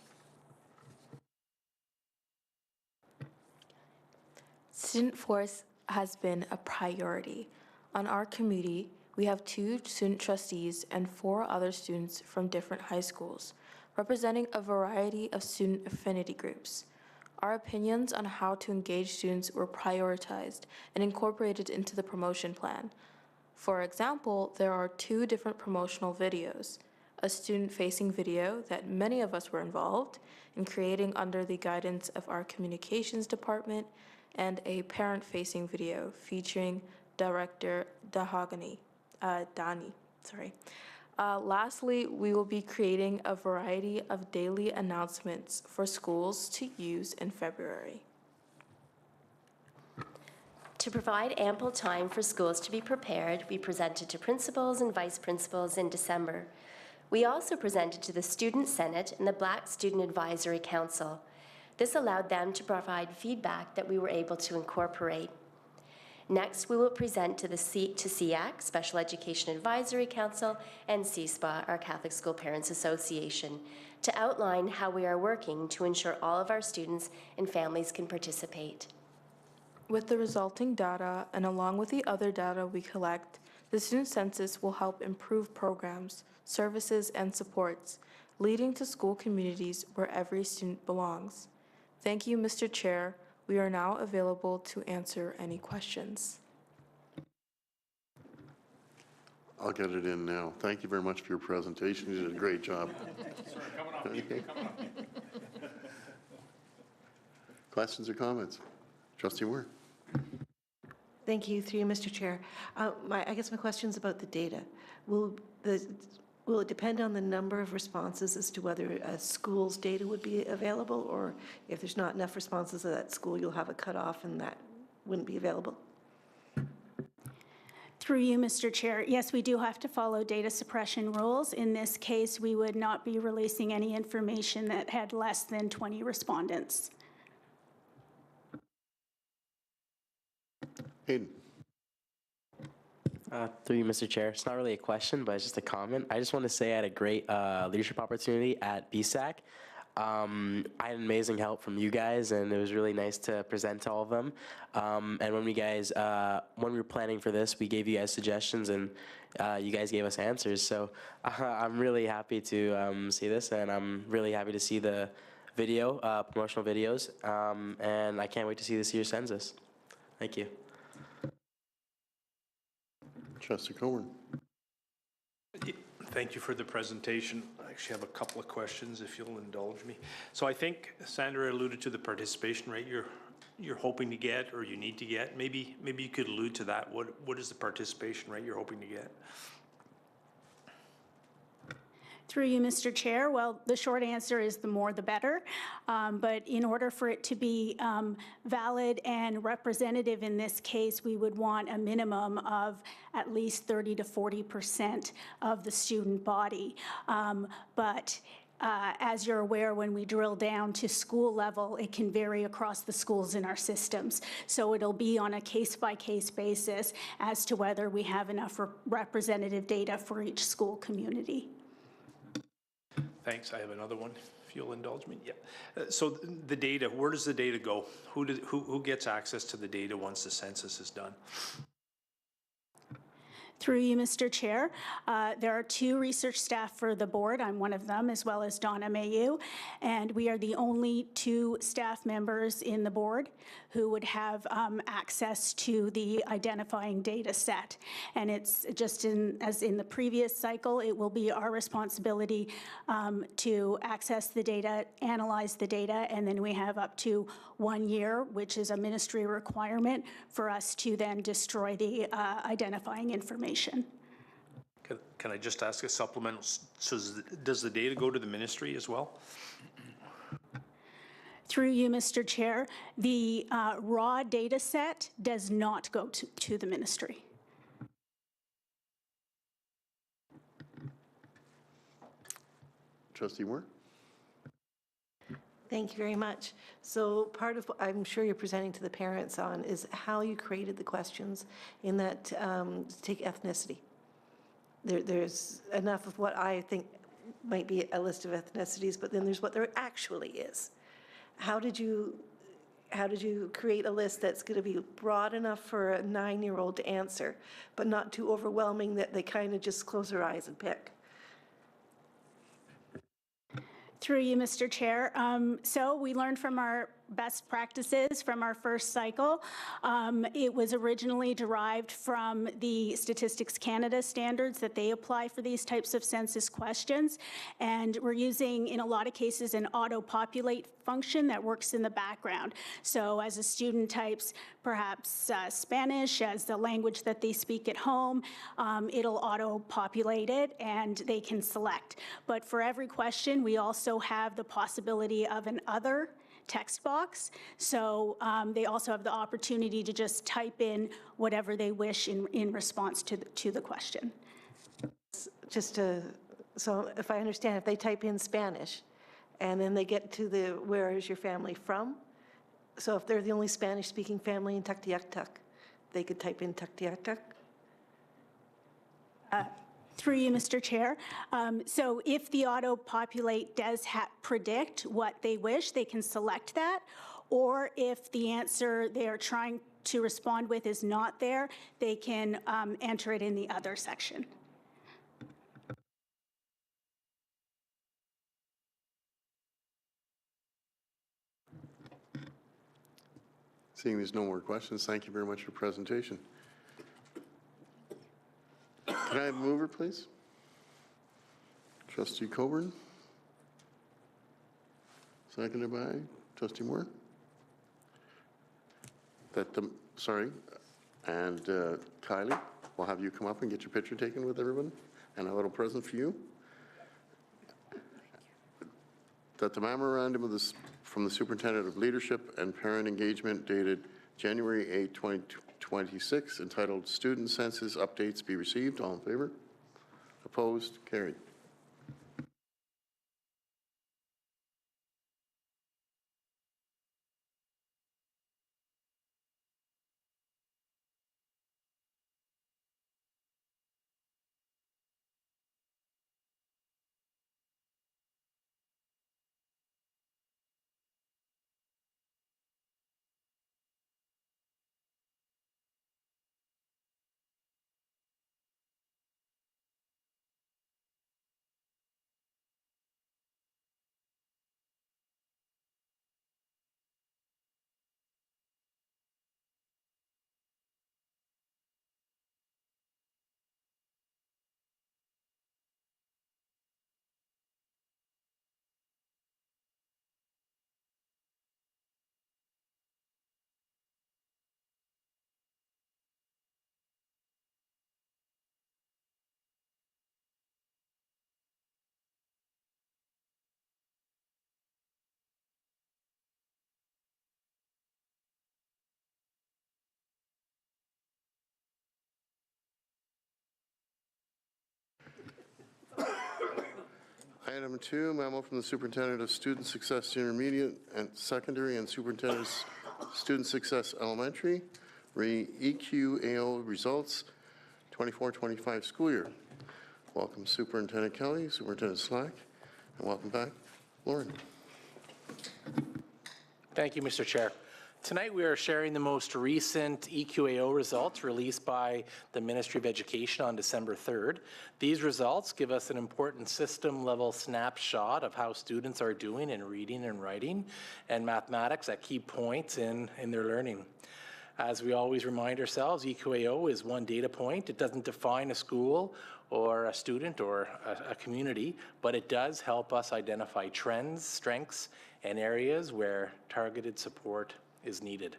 Student force has been a priority. On our committee, we have 2 student trustees and 4 other students from different high schools, representing a variety of student affinity groups. Our opinions on how to engage students were prioritized and incorporated into the promotion plan. For example, there are 2 different promotional videos, a student-facing video that many of us were involved in creating under the guidance of our communications department, and a parent-facing video featuring Director Dani. Lastly, we will be creating a variety of daily announcements for schools to use in February. To provide ample time for schools to be prepared, we presented to principals and vice principals in December. We also presented to the Student Senate and the Black Student Advisory Council. This allowed them to provide feedback that we were able to incorporate. Next, we will present to SEAC, Special Education Advisory Council, and CSPA, our Catholic School Parents Association, to outline how we are working to ensure all of our students and families can participate. With the resulting data, and along with the other data we collect, the student census will help improve programs, services, and supports, leading to school communities where every student belongs. Thank you, Mr. Chair. We are now available to answer any questions. I'll get it in now. Thank you very much for your presentation. You did a great job. Sorry, coming off mute, coming off mute. Questions or comments? Trustee Moore. Thank you, through you, Mr. Chair. I guess my question's about the data. Will it depend on the number of responses as to whether a school's data would be available, or if there's not enough responses at that school, you'll have a cutoff and that wouldn't be available? Through you, Mr. Chair, yes, we do have to follow data suppression rules. In this case, we would not be releasing any information that had less than 20 respondents. Hayden. Through you, Mr. Chair. It's not really a question, but it's just a comment. I just want to say I had a great leadership opportunity at BSAC. I had amazing help from you guys, and it was really nice to present to all of them. And when we were planning for this, we gave you guys suggestions, and you guys gave us answers. So I'm really happy to see this, and I'm really happy to see the video, promotional videos, and I can't wait to see this year's census. Thank you. Trustee Coburn. Thank you for the presentation. I actually have a couple of questions, if you'll indulge me. So I think Sandra alluded to the participation rate you're hoping to get, or you need to get. Maybe you could allude to that. What is the participation rate you're hoping to get? Through you, Mr. Chair, well, the short answer is the more the better. But in order for it to be valid and representative in this case, we would want a minimum of at least 30 to 40% of the student body. As you're aware, when we drill down to school level, it can vary across the schools in our systems. So it'll be on a case-by-case basis as to whether we have enough representative data for each school community. Thanks. I have another one, if you'll indulge me. Yeah. So the data, where does the data go? Who gets access to the data once the census is done? Through you, Mr. Chair, there are 2 research staff for the board. I'm one of them, as well as Donna Mayu, and we are the only 2 staff members in the board who would have access to the identifying data set. And it's just as in the previous cycle, it will be our responsibility to access the data, analyze the data, and then we have up to 1 year, which is a ministry requirement, for us to then destroy the identifying information. Can I just ask a supplemental? So does the data go to the ministry as well? Through you, Mr. Chair, the raw data set does not go to the ministry. Trustee Moore. Thank you very much. So part of what I'm sure you're presenting to the parents on is how you created the questions in that, take ethnicity. There's enough of what I think might be a list of ethnicities, but then there's what there actually is. How did you create a list that's going to be broad enough for a 9-year-old to answer, but not too overwhelming that they kind of just close their eyes and pick? Through you, Mr. Chair. So we learned from our best practices from our first cycle. It was originally derived from the Statistics Canada standards that they apply for these types of census questions. And we're using, in a lot of cases, an auto-populate function that works in the background. So as a student types perhaps Spanish as the language that they speak at home, it'll auto-populate it and they can select. But for every question, we also have the possibility of an other text box. So they also have the opportunity to just type in whatever they wish in response to the question. So if I understand, if they type in Spanish and then they get to the where is your family from? So if they're the only Spanish-speaking family in Tuktoyaktuk, they could type in Tuktoyaktuk? Through you, Mr. Chair. So if the auto-populate does predict what they wish, they can select that. Or if the answer they're trying to respond with is not there, they can enter it in the other section. Seeing there's no more questions, thank you very much for your presentation. Can I have a mover, please? Trustee Coburn. Seconded by Trustee Moore. And Kylie, we'll have you come up and get your picture taken with everyone, and a little present for you. That the memorandum from the Superintendent of Leadership and Parent Engagement dated January 8, 2026, entitled Student Census Updates be received. All in favor? Opposed? Carried. Item 2, memo from the Superintendent of Student Success Intermediate and Secondary and Superintendent of Student Success Elementary, EQAO results 24-25 school year. Welcome Superintendent Kelly, Superintendent Slack, and welcome back, Lauren. Thank you, Mr. Chair. Tonight we are sharing the most recent EQAO results released by the Ministry of Education on December 3rd. These results give us an important system-level snapshot of how students are doing in reading and writing and mathematics at key points in their learning. As we always remind ourselves, EQAO is one data point. It doesn't define a school or a student or a community, but it does help us identify trends, strengths, and areas where targeted support is needed.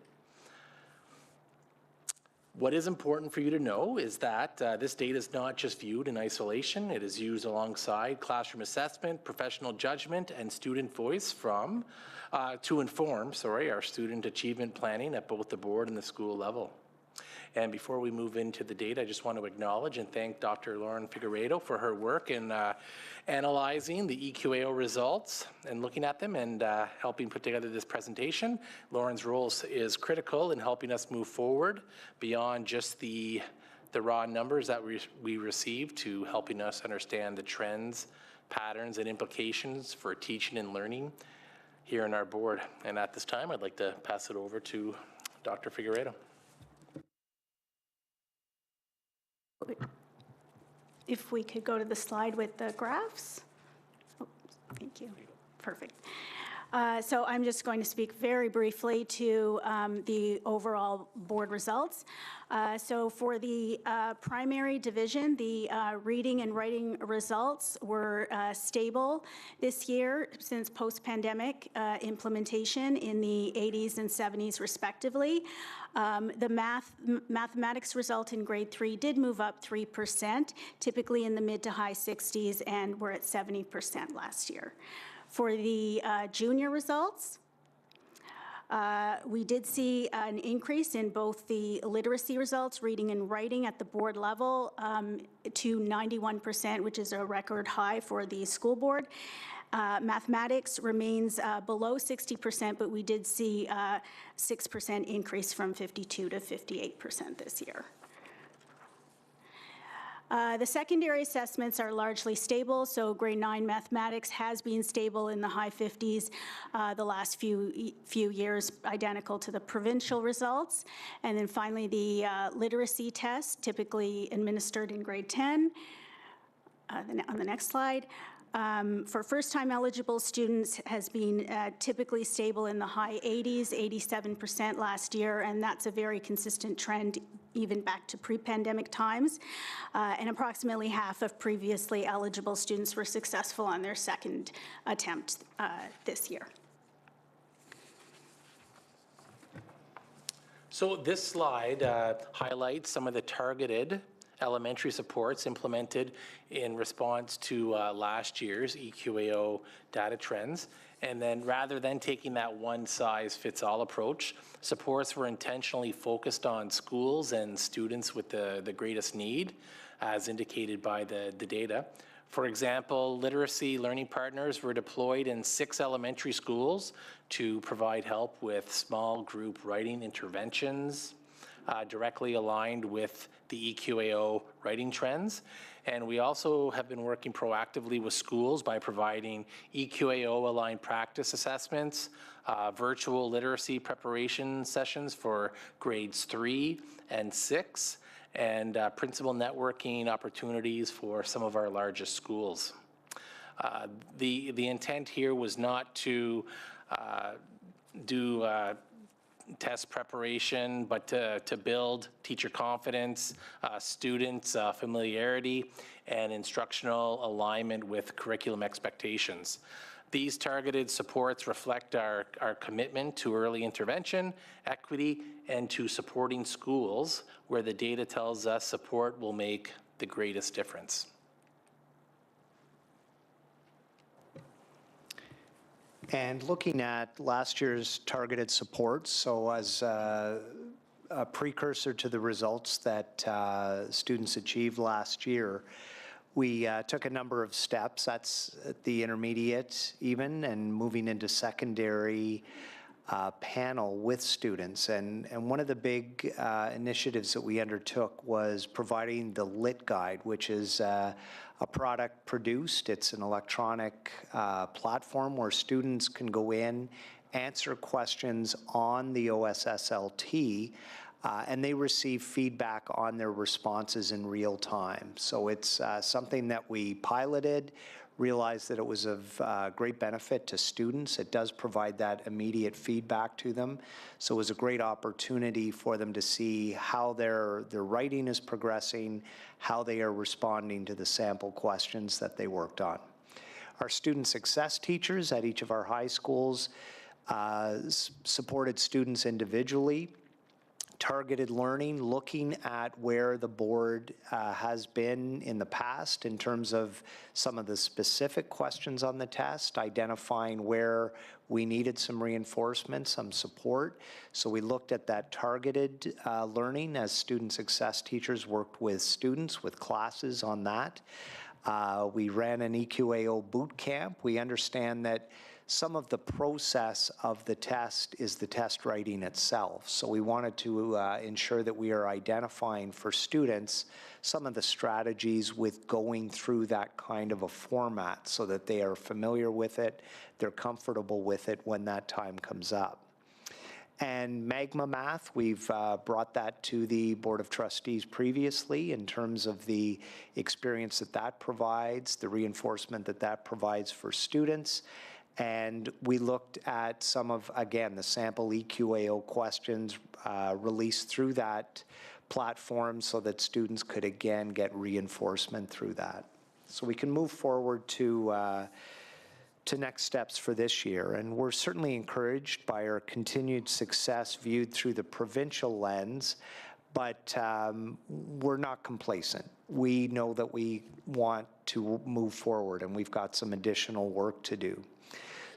What is important for you to know is that this data is not just viewed in isolation. It is used alongside classroom assessment, professional judgment, and student voice to inform our student achievement planning at both the board and the school level. And before we move into the data, I just want to acknowledge and thank Dr. Lauren Figueiredo for her work in analyzing the EQAO results and looking at them and helping put together this presentation. Lauren's role is critical in helping us move forward beyond just the raw numbers that we receive to helping us understand the trends, patterns, and implications for teaching and learning here in our board. And at this time, I'd like to pass it over to Dr. Figueiredo. If we could go to the slide with the graphs. Oh, thank you. Perfect. So I'm just going to speak very briefly to the overall board results. So for the primary division, the reading and writing results were stable this year since post-pandemic implementation in the 80s and 70s respectively. The mathematics result in grade 3 did move up 3%, typically in the mid to high 60s, and we're at 70% last year. For the junior results, we did see an increase in both the literacy results, reading and writing at the board level to 91%, which is a record high for the school board. Mathematics remains below 60%, but we did see a 6% increase from 52 to 58% this year. The secondary assessments are largely stable, so grade 9 mathematics has been stable in the high 50s the last few years, identical to the provincial results. And then finally, the literacy test, typically administered in grade 10. On the next slide. For first-time eligible students has been typically stable in the high 80s, 87% last year, and that's a very consistent trend even back to pre-pandemic times. And approximately half of previously eligible students were successful on their second attempt this year. So this slide highlights some of the targeted elementary supports implemented in response to last year's EQAO data trends. And then rather than taking that one-size-fits-all approach, supports were intentionally focused on schools and students with the greatest need, as indicated by the data. For example, literacy learning partners were deployed in 6 elementary schools to provide help with small group writing interventions, directly aligned with the EQAO writing trends. And we also have been working proactively with schools by providing EQAO-aligned practice assessments, virtual literacy preparation sessions for grades 3 and 6, and principal networking opportunities for some of our largest schools. The intent here was not to do test preparation, but to build teacher confidence, students' familiarity, and instructional alignment with curriculum expectations. These targeted supports reflect our commitment to early intervention, equity, and to supporting schools where the data tells us support will make the greatest difference. And looking at last year's targeted supports, so as a precursor to the results that students achieved last year, we took a number of steps. That's at the intermediate even, and moving into secondary panel with students. And one of the big initiatives that we undertook was providing the LIT Guide, which is a product produced. It's an electronic platform where students can go in, answer questions on the OSSLT, and they receive feedback on their responses in real time. So it's something that we piloted, realized that it was of great benefit to students. It does provide that immediate feedback to them. So it was a great opportunity for them to see how their writing is progressing, how they are responding to the sample questions that they worked on. Our student success teachers at each of our high schools supported students individually targeted learning, looking at where the board has been in the past in terms of some of the specific questions on the test, identifying where we needed some reinforcement, some support. So we looked at that targeted learning as student success teachers worked with students, with classes on that. We ran an EQAO boot camp. We understand that some of the process of the test is the test writing itself. So we wanted to ensure that we are identifying for students some of the strategies with going through that kind of a format so that they are familiar with it, they're comfortable with it when that time comes up. And Magma Math, we've brought that to the Board of Trustees previously in terms of the experience that that provides, the reinforcement that that provides for students. And we looked at some of, again, the sample EQAO questions released through that platform so that students could, again, get reinforcement through that. So we can move forward to next steps for this year. And we're certainly encouraged by our continued success viewed through the provincial lens, but we're not complacent. We know that we want to move forward, and we've got some additional work to do.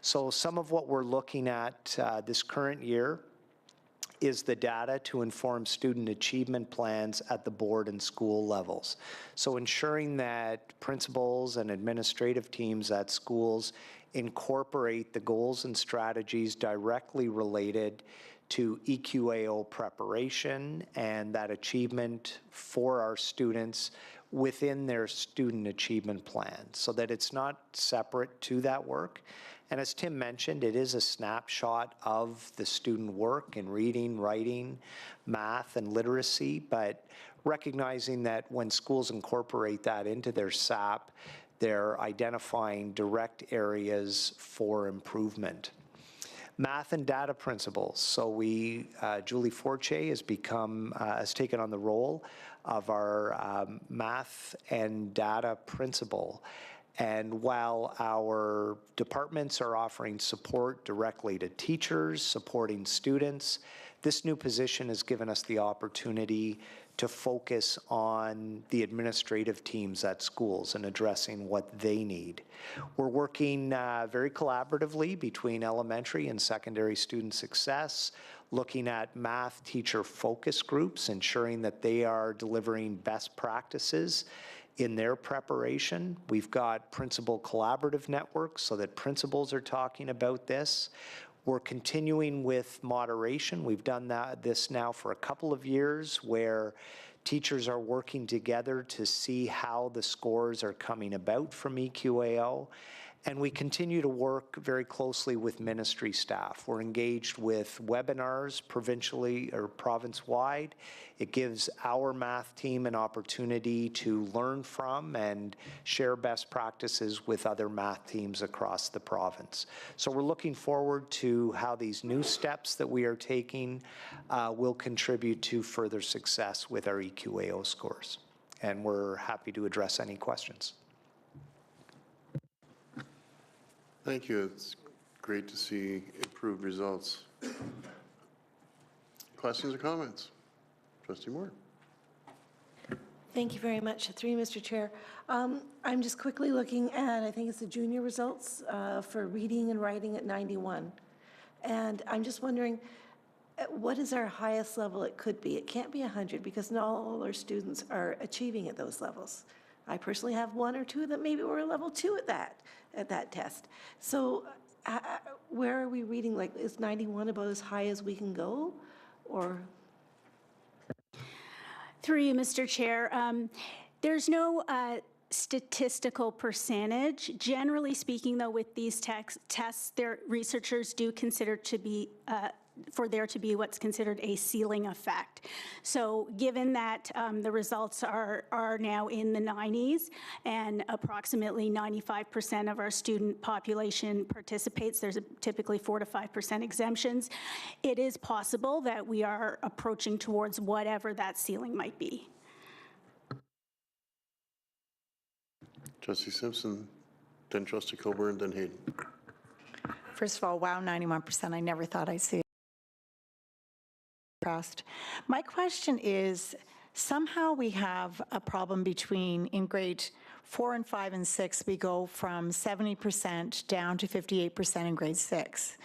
So some of what we're looking at this current year is the data to inform student achievement plans at the board and school levels. So ensuring that principals and administrative teams at schools incorporate the goals and strategies directly related to EQAO preparation and that achievement for our students within their student achievement plan so that it's not separate to that work. And as Tim mentioned, it is a snapshot of the student work in reading, writing, math, and literacy, but recognizing that when schools incorporate that into their SAP, they're identifying direct areas for improvement. Math and data principles. So we, Julie Forche has taken on the role of our math and data principal. And while our departments are offering support directly to teachers, supporting students, this new position has given us the opportunity to focus on the administrative teams at schools and addressing what they need. We're working very collaboratively between elementary and secondary student success, looking at math teacher focus groups, ensuring that they are delivering best practices in their preparation. We've got principal collaborative networks so that principals are talking about this. We're continuing with moderation. We've done this now for a couple of years where teachers are working together to see how the scores are coming about from EQAO. And we continue to work very closely with ministry staff. We're engaged with webinars provincially or province-wide. It gives our math team an opportunity to learn from and share best practices with other math teams across the province. So we're looking forward to how these new steps that we are taking will contribute to further success with our EQAO scores. And we're happy to address any questions. Thank you. It's great to see improved results. Questions or comments? Trustee Moore. Thank you very much. Through you, Mr. Chair. I'm just quickly looking at, I think it's the junior results for reading and writing at 91. And I'm just wondering, what is our highest level it could be? It can't be 100 because not all our students are achieving at those levels. I personally have one or two that maybe were a level 2 at that test. So where are we reading? Like, is 91 about as high as we can go, or? Through you, Mr. Chair, there's no statistical percentage. Generally speaking, though, with these tests, their researchers do consider to be for there to be what's considered a ceiling effect. So given that the results are now in the 90s and approximately 95% of our student population participates, there's typically 4 to 5% exemptions, it is possible that we are approaching towards whatever that ceiling might be. Trustee Simpson, then Trustee Coburn, then Hayden. First of all, wow, 91%. I never thought I'd see Trust. My question is, somehow we have a problem between in grade 4 and 5 and 6, we go from 70% down to 58% in grade 6.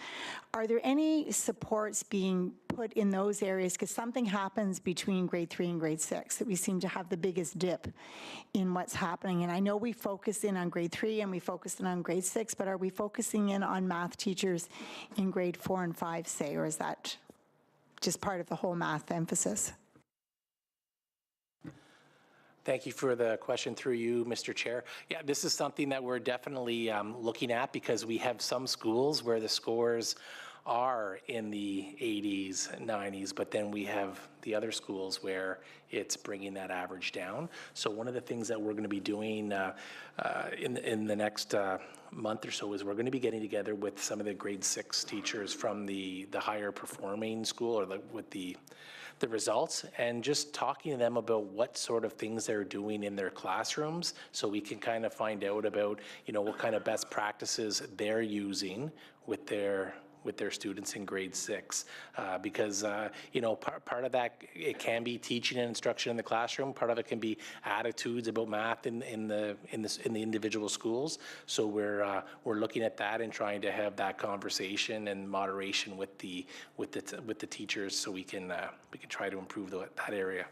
Are there any supports being put in those areas? Because something happens between grade 3 and grade 6 that we seem to have the biggest dip in what's happening. And I know we focus in on grade 3 and we focus in on grade 6, but are we focusing in on math teachers in grade 4 and 5, say, or is that just part of the whole math emphasis? Thank you for the question through you, Mr. Chair. Yeah, this is something that we're definitely looking at because we have some schools where the scores are in the 80s and 90s, but then we have the other schools where it's bringing that average down. So one of the things that we're going to be doing in the next month or so is we're going to be getting together with some of the grade 6 teachers from the higher performing school or with the results and just talking to them about what sort of things they're doing in their classrooms so we can kind of find out about, you know, what kind of best practices they're using with their students in grade 6, because you know, part of that, it can be teaching and instruction in the classroom. Part of it can be attitudes about math in the individual schools. So we're looking at that and trying to have that conversation and moderation with the teachers, so we can try to improve that area.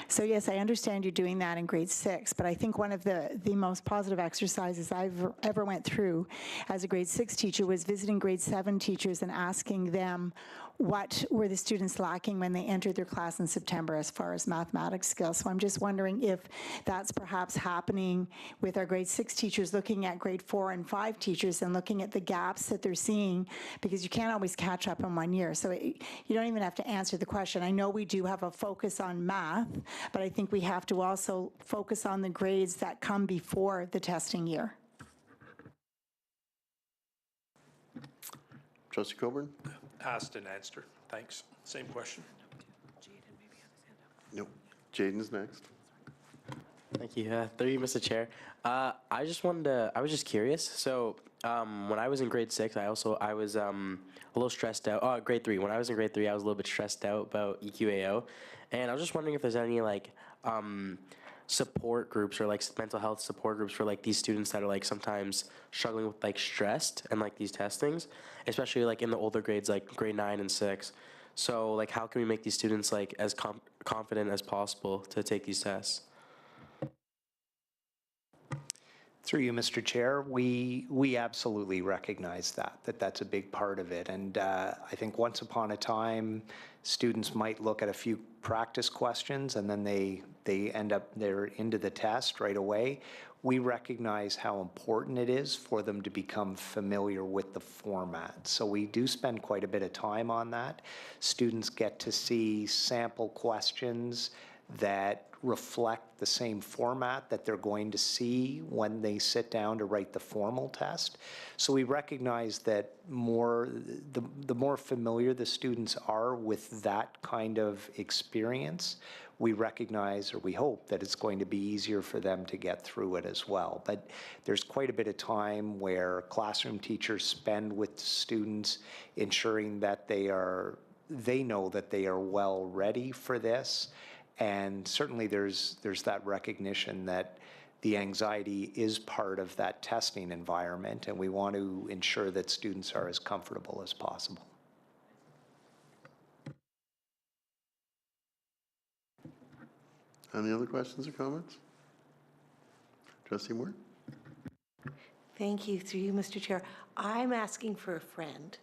So yes, I understand you're doing that in grade 6, but I think one of the most positive exercises I've ever went through as a grade 6 teacher was visiting grade 7 teachers and asking them what were the students lacking when they entered their class in September as far as mathematics skills. So I'm just wondering if that's perhaps happening with our grade 6 teachers looking at grade 4 and 5 teachers and looking at the gaps that they're seeing, because you can't always catch up in 1 year. So you don't even have to answer the question. I know we do have a focus on math, but I think we have to also focus on the grades that come before the testing year. Trustee Coburn? Asked and answered. Thanks. Same question. Nope. Jaden's next. Thank you. Through you, Mr. Chair. I was just curious. So when I was in grade 6, I was a little stressed out. Oh, grade 3. When I was in grade 3, I was a little bit stressed out about EQAO. And I was just wondering if there's any like support groups or like mental health support groups for like these students that are like sometimes struggling with like stressed and like these testings, especially like in the older grades, like grade 9 and 6. So like how can we make these students like as confident as possible to take these tests? Through you, Mr. Chair, we absolutely recognize that's a big part of it. And I think once upon a time, students might look at a few practice questions and then they're into the test right away. We recognize how important it is for them to become familiar with the format. So we do spend quite a bit of time on that. Students get to see sample questions that reflect the same format that they're going to see when they sit down to write the formal test. So we recognize that the more familiar the students are with that kind of experience, we recognize, or we hope, that it's going to be easier for them to get through it as well. But there's quite a bit of time where classroom teachers spend with students ensuring that they know that they are well ready for this. And certainly there's that recognition that the anxiety is part of that testing environment, and we want to ensure that students are as comfortable as possible. Any other questions or comments? Trustee Moore? Thank you, through you, Mr. Chair. I'm asking for a friend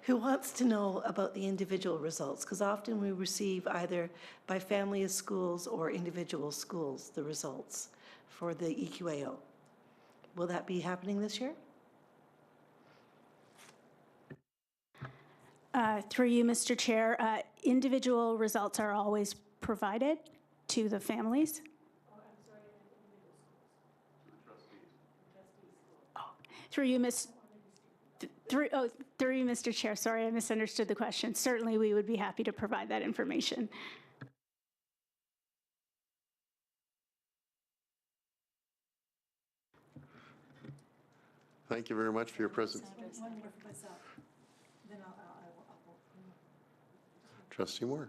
who wants to know about the individual results, because often we receive either by family of schools or individual schools the results for the EQAO. Will that be happening this year? Through you, Mr. Chair, individual results are always provided to the families. Through you, through you, Mr. Chair, sorry, I misunderstood the question. Certainly, we would be happy to provide that information. Thank you very much for your presence. Trustee Moore.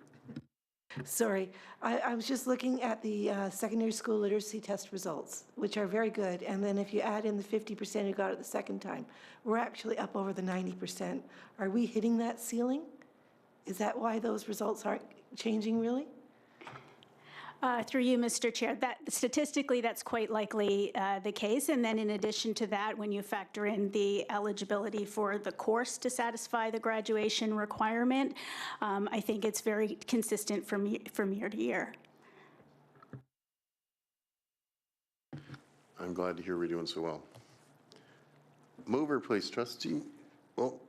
Sorry, I was just looking at the secondary school literacy test results, which are very good. And then if you add in the 50% who got it the second time, we're actually up over the 90%. Are we hitting that ceiling? Is that why those results aren't changing really? Through you, Mr. Chair, that statistically, that's quite likely the case. And then in addition to that, when you factor in the eligibility for the course to satisfy the graduation requirement, I think it's very consistent from year to year. I'm glad to hear we're doing so well. Mover, please, trustee. Well,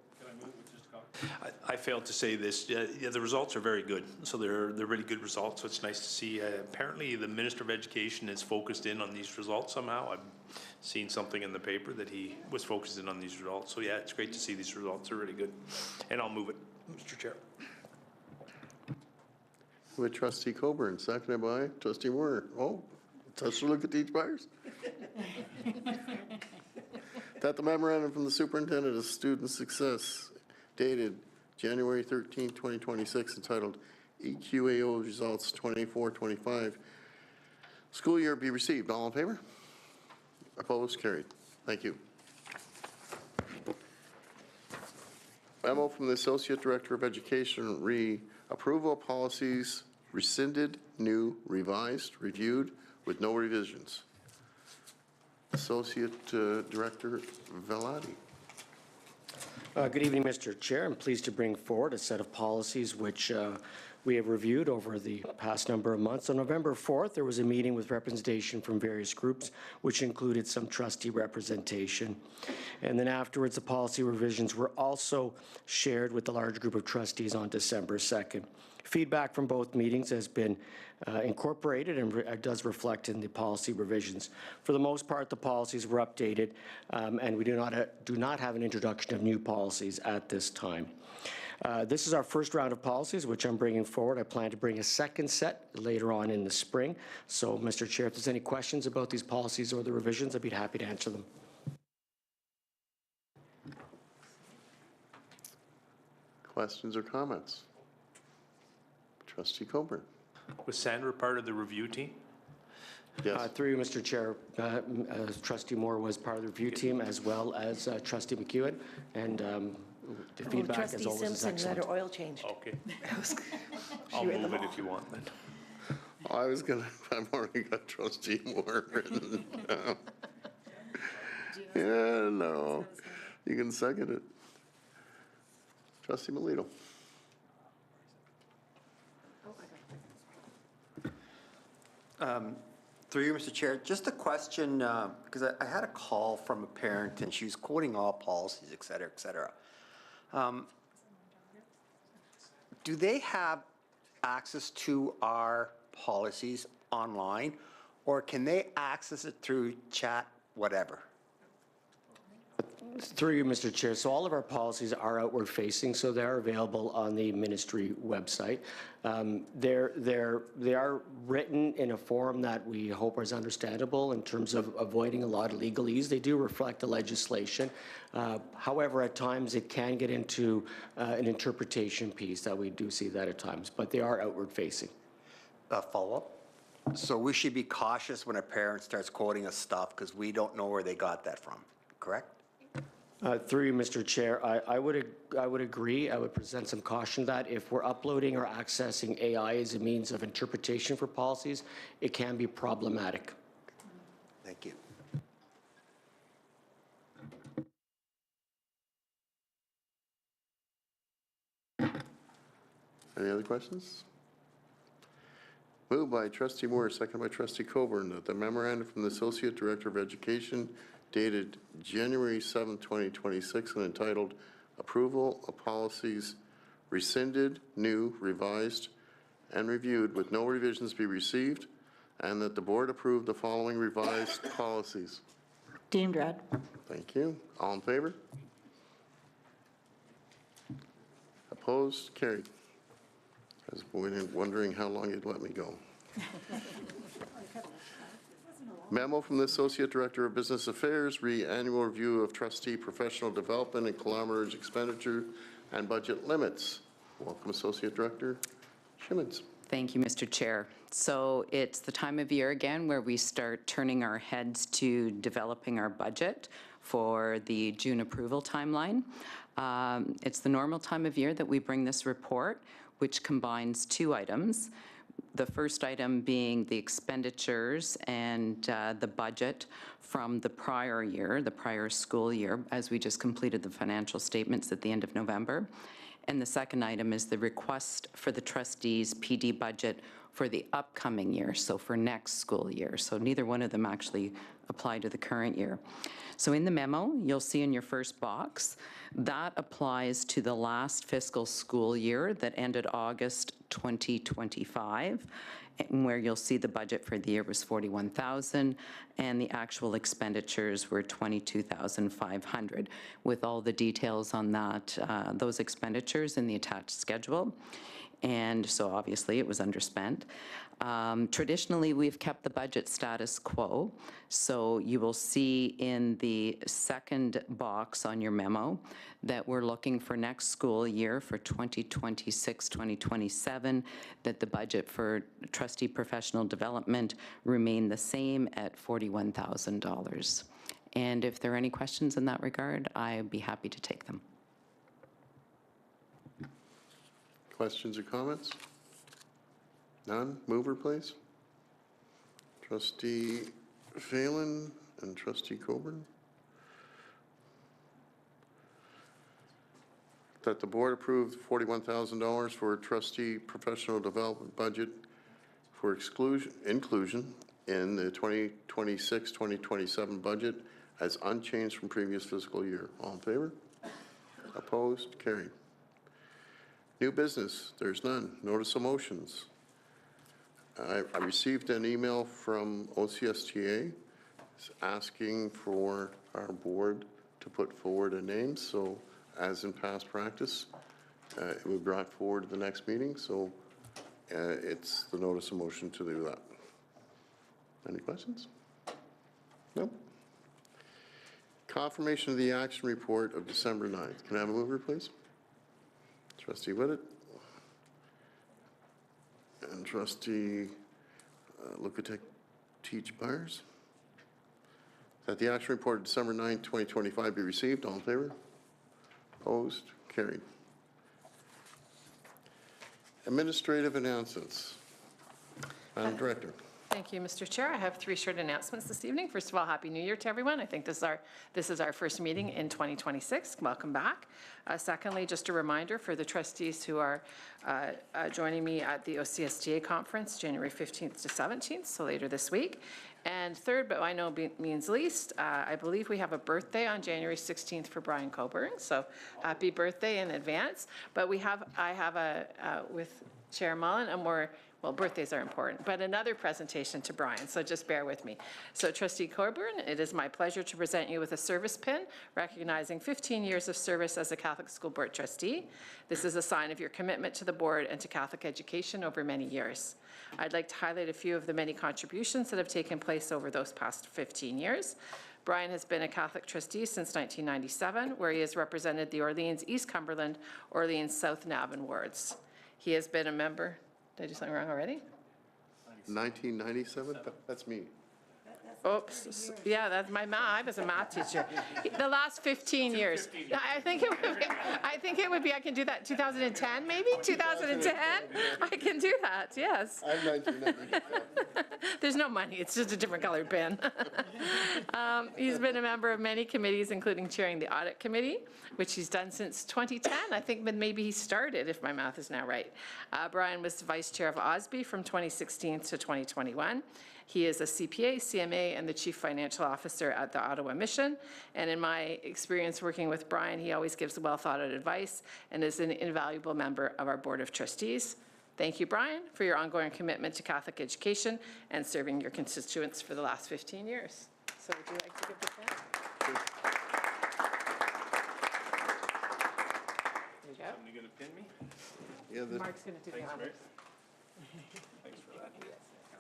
I failed to say this. Yeah, the results are very good. So they're really good results. So it's nice to see. Apparently, the Minister of Education is focused in on these results somehow. I've seen something in the paper that he was focused in on these results. So yeah, it's great to see these results are really good. And I'll move it, Mr. Chair. with trustee Coburn, seconded by trustee Moore. Oh, touch a look at these buyers. That the memorandum from the superintendent of student success dated January 13, 2026, entitled EQAO Results 24-25 school year be received. All in favor? Opposed? Carried. Thank you. Memo from the Associate Director of Education, approval of policies rescinded, new, revised, reviewed with no revisions. Associate Director Velati. Good evening, Mr. Chair. I'm pleased to bring forward a set of policies which we have reviewed over the past number of months. On November 4th, there was a meeting with representation from various groups, which included some trustee representation. And then afterwards, the policy revisions were also shared with the large group of trustees on December 2nd. Feedback from both meetings has been incorporated and does reflect in the policy revisions. For the most part, the policies were updated, and we do not have an introduction of new policies at this time. This is our first round of policies, which I'm bringing forward. I plan to bring a second set later on in the spring. So, Mr. Chair, if there's any questions about these policies or the revisions, I'd be happy to answer them. Questions or comments? Trustee Coburn. Was Sandra part of the review team? Yes. Through you, Mr. Chair, Trustee Moore was part of the review team, as well as Trustee McEwen, and the feedback, as always, is excellent. Trustee Simpson had her oil changed. Okay. I'll move it if you want then. I've already got Trustee Moore written down. Yeah, no. You can second it. Trustee Melito. Through you, Mr. Chair, just a question, because I had a call from a parent and she was quoting all policies, et cetera, et cetera. Do they have access to our policies online, or can they access it through chat, whatever? Through you, Mr. Chair. So all of our policies are outward facing, so they are available on the ministry website. They are written in a form that we hope is understandable in terms of avoiding a lot of legalese. They do reflect the legislation. However, at times it can get into an interpretation piece that we do see that at times, but they are outward facing. Follow-up? So we should be cautious when a parent starts quoting us stuff because we don't know where they got that from, correct? Through you, Mr. Chair, I would agree. I would present some caution that if we're uploading or accessing AI as a means of interpretation for policies, it can be problematic. Thank you. Any other questions? Moved by Trustee Moore, second by Trustee Coburn, that the memorandum from the Associate Director of Education dated January 7, 2026, and entitled Approval of Policies Rescinded, New, Revised, and Reviewed with no revisions be received, and that the board approve the following revised policies. Deemed read. Thank you. All in favor? Opposed? Carried. I was wondering how long you'd let me go. Memo from the Associate Director of Business Affairs, annual review of trustee professional development and collaborative expenditure and budget limits. Welcome, Associate Director Shimmons. Thank you, Mr. Chair. So it's the time of year again where we start turning our heads to developing our budget for the June approval timeline. It's the normal time of year that we bring this report, which combines two items. The first item being the expenditures and the budget from the prior year, the prior school year, as we just completed the financial statements at the end of November. And the second item is the request for the trustees' PD budget for the upcoming year, so for next school year. So neither one of them actually apply to the current year. So in the memo, you'll see in your first box, that applies to the last fiscal school year that ended August 2025, and where you'll see the budget for the year was $41,000 and the actual expenditures were $22,500, with all the details on that, those expenditures in the attached schedule. And so obviously it was underspent. Traditionally, we've kept the budget status quo. So you will see in the second box on your memo that we're looking for next school year for 2026-2027, that the budget for trustee professional development remain the same at $41,000. And if there are any questions in that regard, I'd be happy to take them. Questions or comments? None? Mover, please. Trustee Phelan and Trustee Coburn. That the board approved $41,000 for trustee professional development budget for inclusion in the 2026-2027 budget as unchanged from previous fiscal year. All in favor? Opposed? Carried. New business, there's none. Notice of motions. I received an email from OCSTA asking for our board to put forward a name. So as in past practice, it will be brought forward to the next meeting. So it's the notice of motion to do that. Any questions? No? Confirmation of the action report of December 9th. Can I have a mover, please? Trustee Whitted and Trustee Lukatek Teach Byers. That the action report of December 9, 2025 be received. All in favor? Opposed? Carried. Administrative announcements. Madam Director. Thank you, Mr. Chair. I have 3 short announcements this evening. First of all, Happy New Year to everyone. I think this is our first meeting in 2026. Welcome back. Secondly, just a reminder for the trustees who are joining me at the OCSTA conference, January 15th to 17th, so later this week. And third, but I know means least, I believe we have a birthday on January 16th for Brian Coburn, so happy birthday in advance. But I have with Chair Mullen, a more, well, birthdays are important, but another presentation to Brian, so just bear with me. So Trustee Coburn, it is my pleasure to present you with a service pin recognizing 15 years of service as a Catholic School Board trustee. This is a sign of your commitment to the board and to Catholic education over many years. I'd like to highlight a few of the many contributions that have taken place over those past 15 years. Brian has been a Catholic trustee since 1997, where he has represented the Orleans East Cumberland, Orleans South Navan wards. He has been a member. Did I do something wrong already? 1997? That's me. Oops. Yeah, that's my math. I was a math teacher. The last 15 years. I think it would be, I can do that, 2010 maybe? 2010? I can do that, yes. I'm 1997. There's no money, it's just a different colored pen. He's been a member of many committees, including chairing the audit committee, which he's done since 2010. I think maybe he started, if my math is now right. Brian was vice chair of OCSB from 2016 to 2021. He is a CPA, CMA, and the Chief Financial Officer at the Ottawa Mission. And in my experience working with Brian, he always gives well-thought-out advice and is an invaluable member of our Board of Trustees. Thank you, Brian, for your ongoing commitment to Catholic education and serving your constituents for the last 15 years. So would you like to give this hand? There you go. Are you going to pin me? Yeah, Mark's going to do the honors. Thanks for that.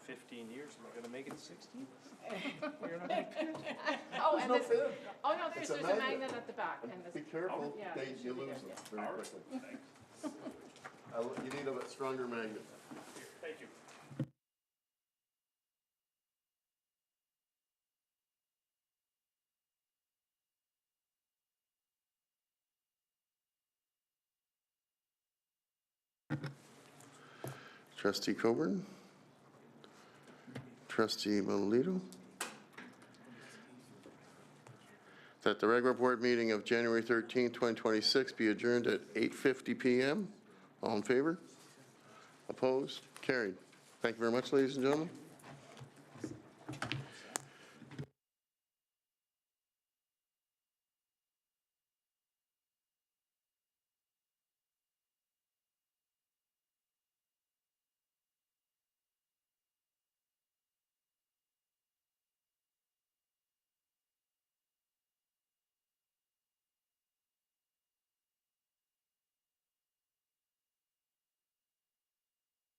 15 years, am I going to make it 16? You're not going to pin me? Oh, Oh, and this, oh, no, It's a there's a magnet. magnet at the back. And this, Be careful, yeah, they, it should you be lose there, them yeah. very quickly. You need a stronger magnet. Thank you. Trustee Coburn? Trustee Melito? That the regular board meeting of January 13, 2026 be adjourned at 8:50 PM. All in favor? Opposed? Carried. Thank you very much, ladies and gentlemen.